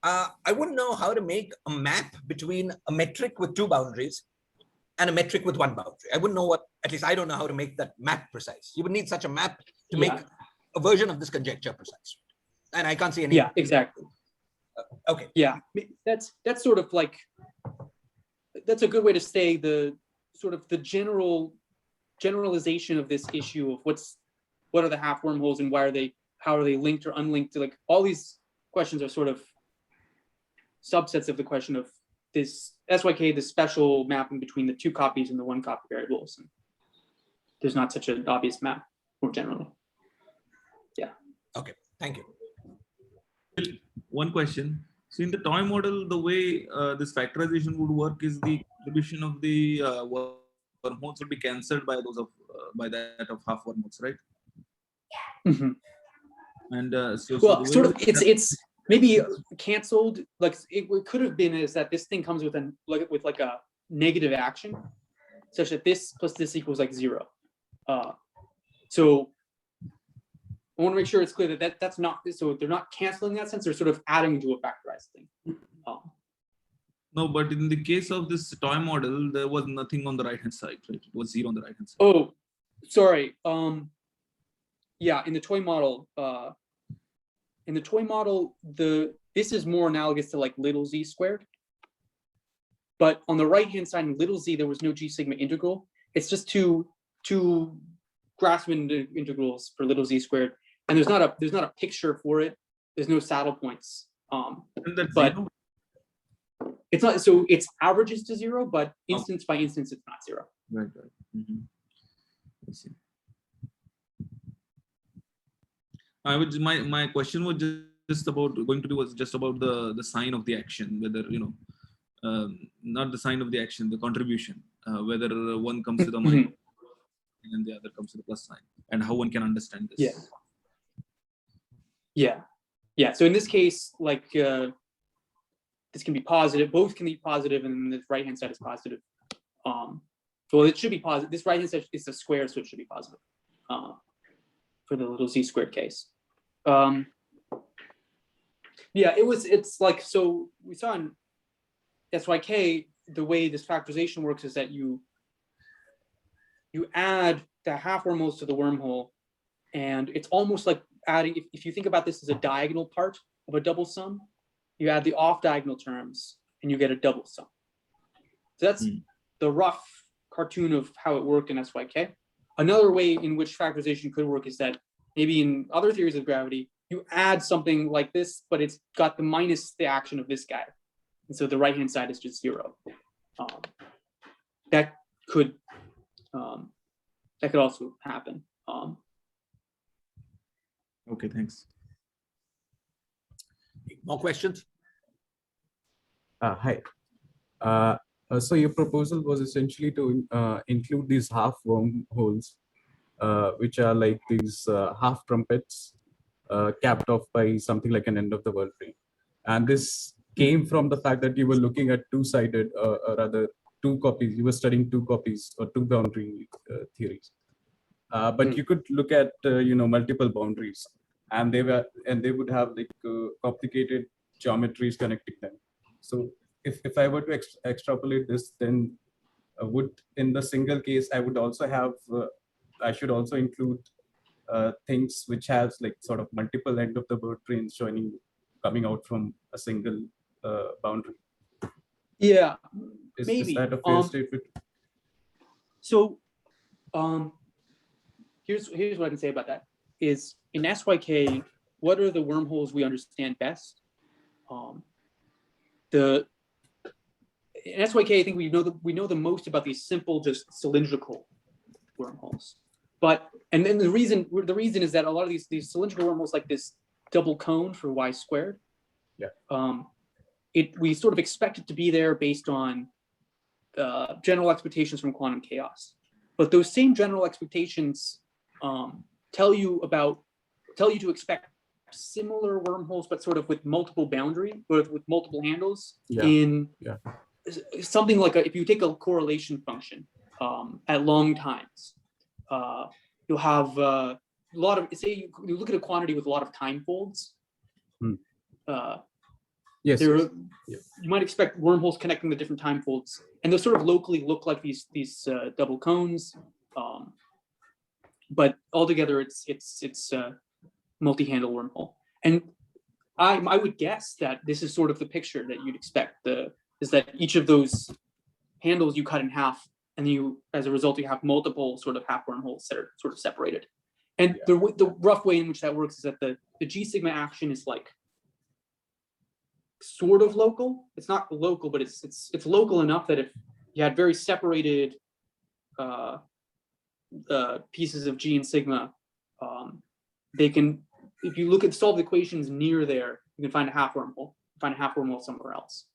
I wouldn't know how to make a map between a metric with 2 boundaries and a metric with 1 boundary. I wouldn't know at least I don't know how to make that map precise. You would need such a map to make a version of this conjecture precise. And I can't see any. Yeah, exactly. Okay. Yeah, that's sort of like, that's a good way to say the sort of the generalization of this issue of what are the half-wormholes and how are they linked or unlinked to, like, all these questions are sort of subsets of the question of this SYK, the special mapping between the 2 copies and the 1 copy variables. And there's not such an obvious map more generally. Yeah. Okay, thank you. One question. So in the toy model, the way this factorization would work is the contribution of the wormholes would be cancelled by those of by that of half-wormholes, right? Mm-hmm. And well, sort of, it's maybe canceled. Like it could have been is that this thing comes with a negative action, such that this plus this equals like 0. So I want to make sure it's clear that that's not, so they're not canceling in that sense, they're sort of adding to a factorized thing. No, but in the case of this toy model, there was nothing on the right hand side, right? It was 0 on the right hand side. Oh, sorry. Yeah, in the toy model, this is more analogous to like little z squared. But on the right hand side in little z, there was no G sigma integral. It's just two Grassmann integrals for little z squared. And there's not a picture for it. There's no saddle points. But it's not, so it's averages to 0, but instance by instance, it's not 0. Right. Mm-hmm. I see. My question was just about the sign of the action, whether not the sign of the action, the contribution, whether one comes with a minus and the other comes with a plus sign, and how one can understand this. Yeah. Yeah. Yeah. So in this case, like this can be positive, both can be positive, and the right-hand side is positive. Well, it should be positive. This right-hand side is a square, so it should be positive for the little z squared case. Yeah, it's like, so we saw in SYK, the way this factorization works is that you add the half-wormholes to the wormhole, and it's almost like adding, if you think about this as a diagonal part of a double sum, you add the off-diagonal terms and you get a double sum. So that's the rough cartoon of how it worked in SYK. Another way in which factorization could work is that maybe in other theories of gravity, you add something like this, but it's got the minus the action of this guy. And so the right-hand side is just 0. That could also happen. Okay, thanks. More questions? Hi. So your proposal was essentially to include these half wormholes, which are like these half trumpets capped off by something like an end of the world frame. And this came from the fact that you were looking at two-sided, or rather two copies. You were studying two copies or two boundary theories. But you could look at multiple boundaries, and they would have like complicated geometries connecting them. So if I were to extrapolate this, then would in the single case I would also have I should also include things which has like sort of multiple end of the bird trains coming out from a single boundary. Yeah, maybe. Is that a fair statement? So here's what I can say about that. Is in SYK, what are the wormholes we understand best? In SYK, I think we know the most about these simple, just cylindrical wormholes. And then the reason is that a lot of these cylindrical wormholes, like this double cone for y squared, we sort of expect it to be there based on general expectations from quantum chaos. But those same general expectations tell you to expect similar wormholes, but sort of with multiple boundary, with multiple handles something like if you take a correlation function at long times, you'll have a lot of, say you look at a quantity with a lot of time folds. Yes. You might expect wormholes connecting the different time folds, and they'll sort of locally look like these double cones, but altogether it's a multi-handle wormhole. And I would guess that this is sort of the picture that you'd expect. Is that each of those handles you cut in half, and as a result you have multiple sort of half wormholes that are sort of separated. And the rough way in which that works is that the G sigma action is like sort of local. It's not local, but it's local enough that if you had very separated pieces of G and sigma, they can, if you solve the equations near there, you can find a half wormhole. Find a half wormhole somewhere else.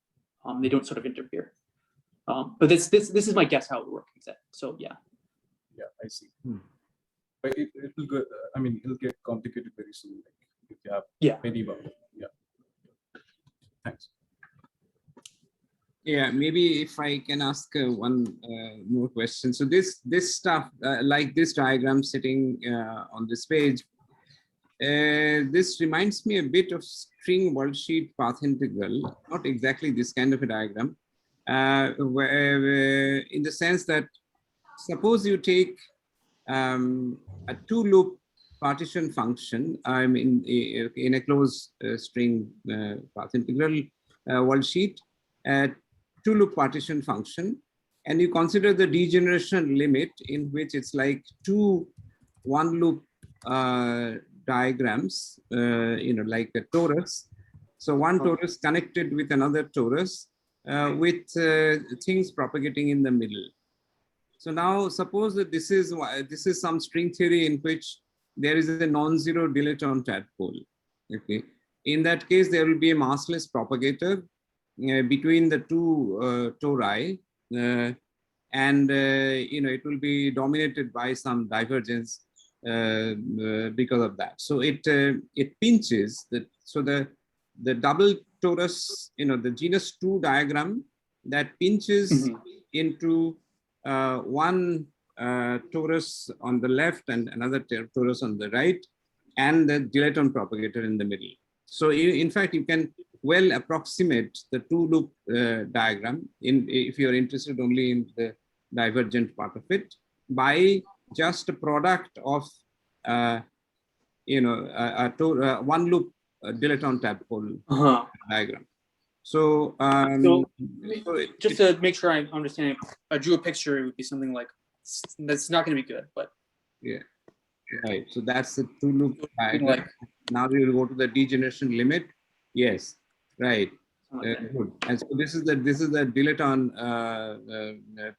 They don't sort of interfere. But this is my guess how it works. So yeah. Yeah, I see. But it will go. I mean, it'll get complicated very soon. Like if you have many boundaries. Yeah. Thanks. Yeah, maybe if I can ask one more question. So this stuff, like this diagram sitting on this page, this reminds me a bit of string worldsheet path integral, not exactly this kind of a diagram, where, in the sense that suppose you take a two-loop partition function, I mean, in a closed string path integral worldsheet, two-loop partition function, and you consider the degeneration limit in which it's like two one-loop diagrams, like a torus. So one torus connected with another torus with things propagating in the middle. So now suppose that this is some string theory in which there is a non-zero dilettante tadpole. Okay. In that case, there will be a massless propagator between the two tori, and it will be dominated by some divergence because of that. So it pinches the double torus, the genus 2 diagram that pinches into one torus on the left and another torus on the right, and the dilaton propagator in the middle. So in fact, you can well approximate the two-loop diagram if you're interested only in the divergent part of it by just a product of one loop dilaton tadpole diagram. So, just to make sure I understand, if I drew a picture, it would be something like, that's not going to be good, but yeah, right. So that's the two-loop diagram. Now we will go to the degeneration limit. Yes, right. Good. And so this is the dilaton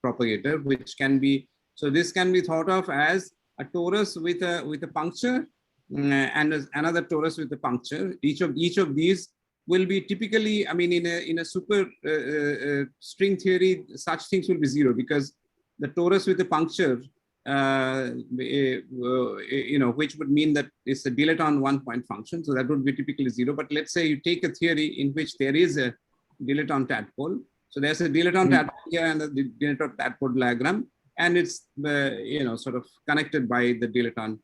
propagator, which can be, so this can be thought of as a torus with a puncture and another torus with a puncture. Each of these will be typically, I mean, in a super string theory, such things will be zero, because the torus with a puncture, which would mean that it's a dilaton 1-point function. So that would be typically zero. But let's say you take a theory in which there is a dilaton tadpole. So there's a dilaton tadpole here and a dilaton tadpole diagram, and it's sort of connected by the dilaton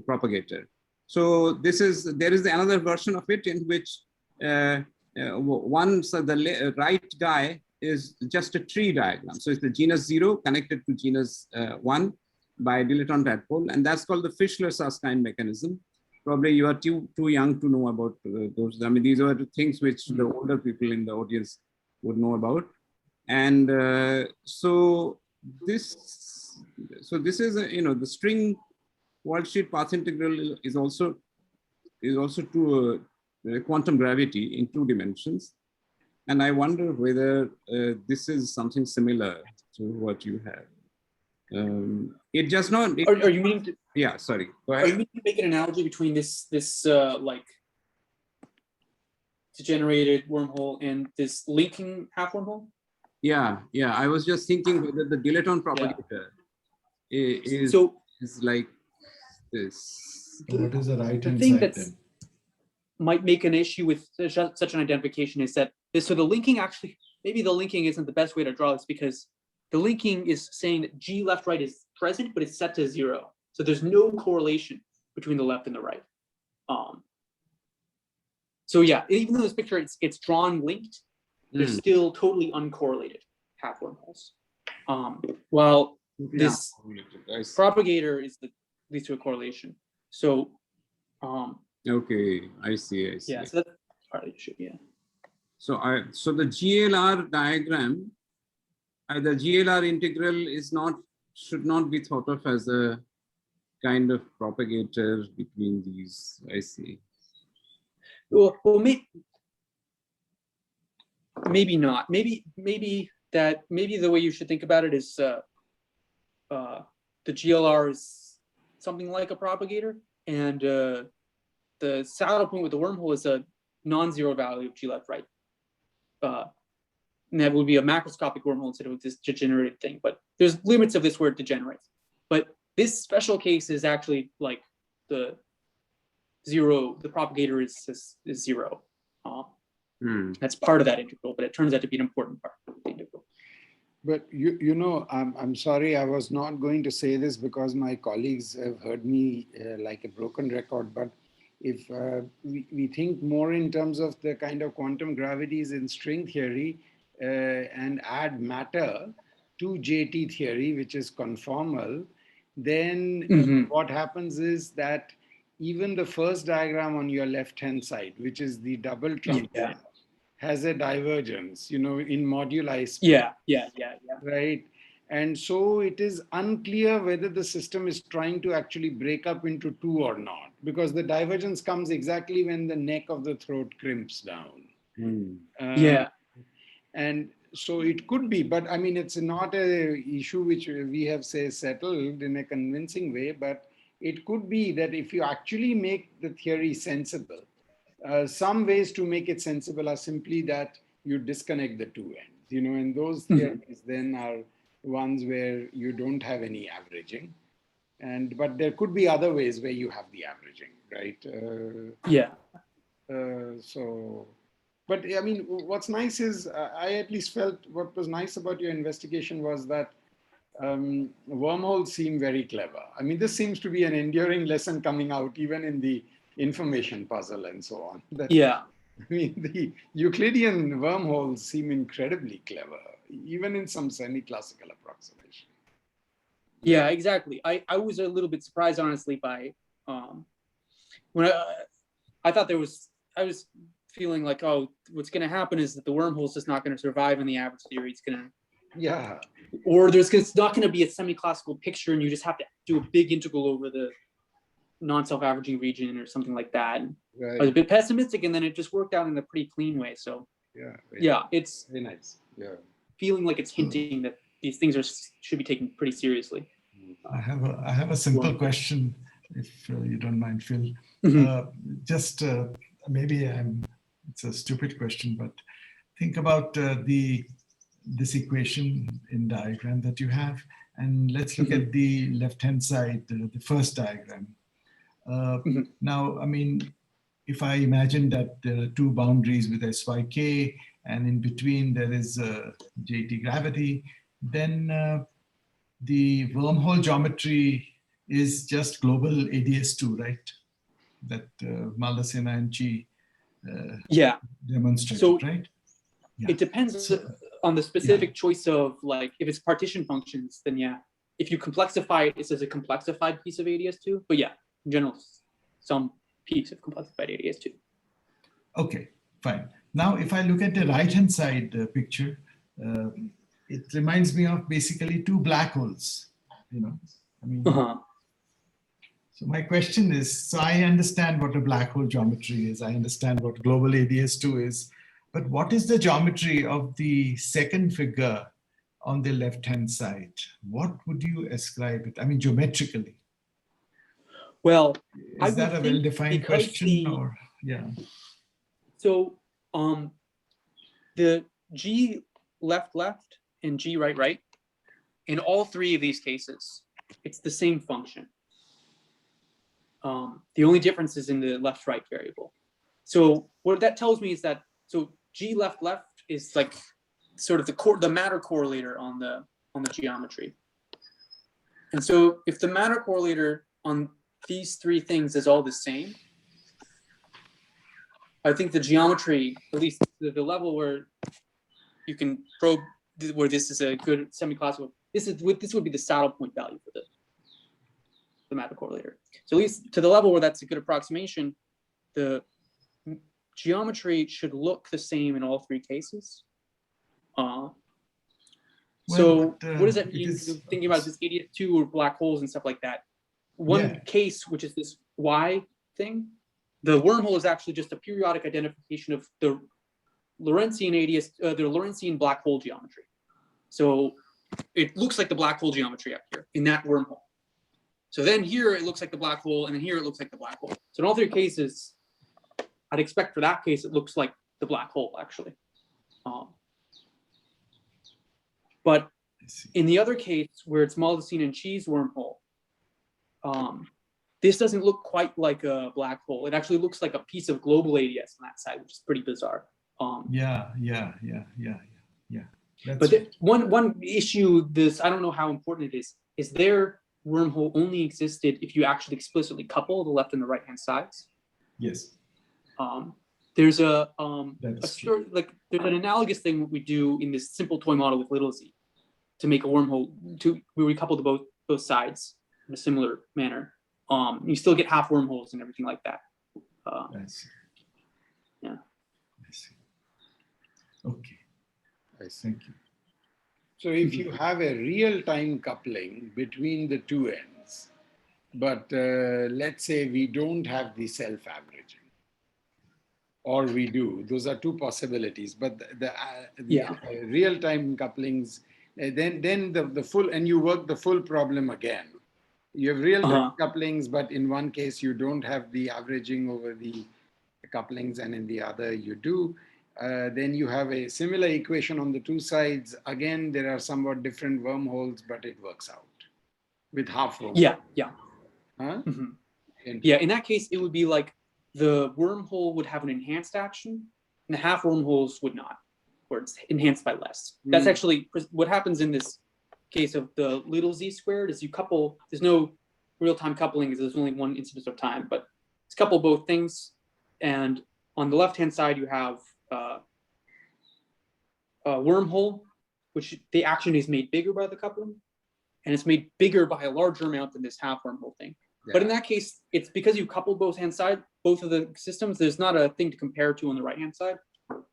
propagator. So there is another version of it in which the right guy is just a tree diagram. So it's the genus 0 connected to genus 1 by dilaton tadpole, and that's called the Fischler-Susskind mechanism. Probably you are too young to know about those. I mean, these are the things which the older people in the audience would know about. And so this is the string worldsheet path integral is also to quantum gravity in 2 dimensions. And I wonder whether this is something similar to what you have. It just not. Are you meaning to? Yeah, sorry. Go ahead. Are you meaning to make an analogy between this like degenerated wormhole and this linking half wormhole? Yeah. I was just thinking whether the dilaton propagator is like this. So what is the right-hand thing side that then? might make an issue with such an identification is that so the linking actually, maybe the linking isn't the best way to draw this, because the linking is saying that G left right is present, but it's set to 0. So there's no correlation between the left and the right. So yeah, even though this picture it's drawn linked, they're still totally uncorrelated half wormholes. While this propagator leads to a correlation. So okay, I see. Yeah, so that's part of the issue. Yeah. So the GLR diagram, the GLR integral should not be thought of as a kind of propagator between these. I see. Well, maybe not. Maybe the way you should think about it is the GLR is something like a propagator, and the saddle point with the wormhole is a non-zero value of G left right. And that would be a macroscopic wormhole instead of this degenerated thing. But there's limits of this where it degenerates. But this special case is actually like the propagator is 0. That's part of that integral, but it turns out to be an important part of the integral. But I'm sorry, I was not going to say this because my colleagues have heard me like a broken record, but if we think more in terms of the kind of quantum gravities in string theory and add matter to JT theory, which is conformal, then what happens is that even the first diagram on your left-hand side, which is the double trumpet, has a divergence, in moduli space. Yeah. Right. And so it is unclear whether the system is trying to actually break up into 2 or not, because the divergence comes exactly when the neck of the throat crimps down. And so it could be, but I mean, it's not a issue which we have, say, settled in a convincing way, but it could be that if you actually make the theory sensible, some ways to make it sensible are simply that you disconnect the two ends, you know, and those theories then are ones where you don't have any averaging. But there could be other ways where you have the averaging, right? But I mean, what's nice is I at least felt what was nice about your investigation was that wormholes seem very clever. I mean, this seems to be an enduring lesson coming out even in the information puzzle and so on. That, I mean, the Euclidean wormholes seem incredibly clever, even in some semi-classical approximation. Yeah, exactly. I was a little bit surprised, honestly, by when I thought I was feeling like, oh, what's going to happen is that the wormhole's just not going to survive in the average theory. It's going to, or it's not going to be a semi-classical picture, and you just have to do a big integral over the non-self-averaging region or something like that. I was a bit pessimistic, and then it just worked out in a pretty clean way. So it's very nice. Feeling like it's hinting that these things should be taken pretty seriously. I have a simple question, if you don't mind, Phil. Just maybe it's a stupid question, but think about this equation in diagram that you have, and let's look at the left-hand side, the first diagram. Now, I mean, if I imagine that there are two boundaries with SYK, and in between there is JT gravity, then the wormhole geometry is just global ADS2, right? That Maldacena and Chi demonstrated, right? It depends on the specific choice of, like, if it's partition functions, then if you complexify it, it's as a complexified piece of ADS2. But in general, some piece of complexified ADS2. Okay, fine. Now, if I look at the right-hand side picture, it reminds me of basically two black holes, you know. I mean, so my question is, so I understand what a black hole geometry is. I understand what global ADS2 is. But what is the geometry of the second figure on the left-hand side? What would you ascribe it? I mean, geometrically. Well, is that a well-defined question, or So the G left and G right, in all three of these cases, it's the same function. The only difference is in the left-right variable. So what that tells me is that G left is like sort of the matter correlator on the geometry. And so if the matter correlator on these three things is all the same, I think the geometry, at least the level where you can probe where this is a good semi-classical, this would be the saddle point value for the matter correlator. So at least to the level where that's a good approximation, the geometry should look the same in all three cases. What does that mean? Thinking about this ADS2 or black holes and stuff like that. One case, which is this Y thing, the wormhole is actually just a periodic identification of the Lorentzian the Lorentzian black hole geometry. So it looks like the black hole geometry up here in that wormhole. So then here it looks like the black hole, and then here it looks like the black hole. So in all three cases, I'd expect for that case, it looks like the black hole, actually. But in the other case, where it's Maldacena and Chi's wormhole, this doesn't look quite like a black hole. It actually looks like a piece of global ADS on that side, which is pretty bizarre. But one issue, I don't know how important it is their wormhole only existed if you actually explicitly couple the left and the right-hand sides. Yes. There's there's an analogous thing we do in this simple toy model with little z to make a wormhole where we couple both sides in a similar manner. You still get half wormholes and everything like that. I see. Yeah. I see. Okay. Thank you. So if you have a real-time coupling between the two ends, but let's say we don't have the self-averaging, or we do, those are two possibilities, but the real-time couplings, then the full, and you work the full problem again. You have real-time couplings, but in one case you don't have the averaging over the couplings and in the other you do. Then you have a similar equation on the two sides. Again, there are somewhat different wormholes, but it works out with half-wormhole. Yeah, yeah. Huh? Yeah, in that case, it would be like the wormhole would have an enhanced action and the half-wormholes would not, or it's enhanced by less. That's actually what happens in this case of the little z squared is you couple, there's no real-time coupling because there's only one instance of time, but it's couple both things. And on the left-hand side, you have a wormhole, which the action is made bigger by the coupling, and it's made bigger by a larger amount than this half-wormhole thing. Yeah. But in that case, it's because you couple both of the systems, there's not a thing to compare to on the right-hand side.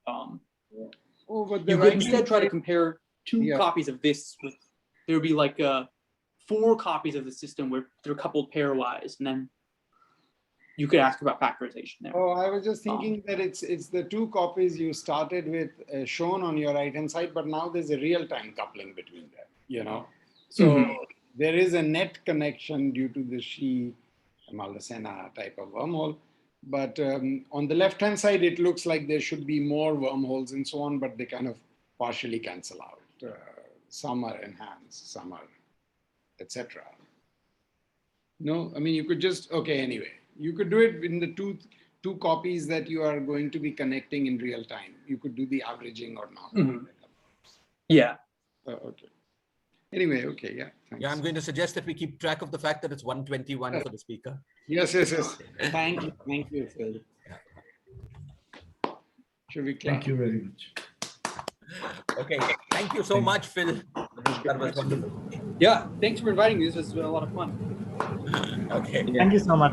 But you could instead try to compare two copies of this with, there would be like 4 copies of the system where they're coupled pairwise, and then you could ask about factorization there. Oh, I was just thinking that it's the 2 copies you started with shown on your right-hand side, but now there's a real-time coupling between them, you know? So there is a net connection due to the She-Maldacena type of wormhole. But on the left-hand side, it looks like there should be more wormholes and so on, but they kind of partially cancel out. Some are enhanced, some are, etc. No, I mean, you could just, okay, anyway. You could do it in the two copies that you are going to be connecting in real time. You could do the averaging or not. Yeah. Okay. Anyway, okay, yeah. Thanks. Yeah, I'm going to suggest that we keep track of the fact that it's 1:21 for the speaker. Yes. Thank you, Phil. Should we clap? Thank you very much. Okay, thank you so much, Phil. That was wonderful. Yeah, thanks for inviting me. This was a lot of fun. Okay. Thank you so much.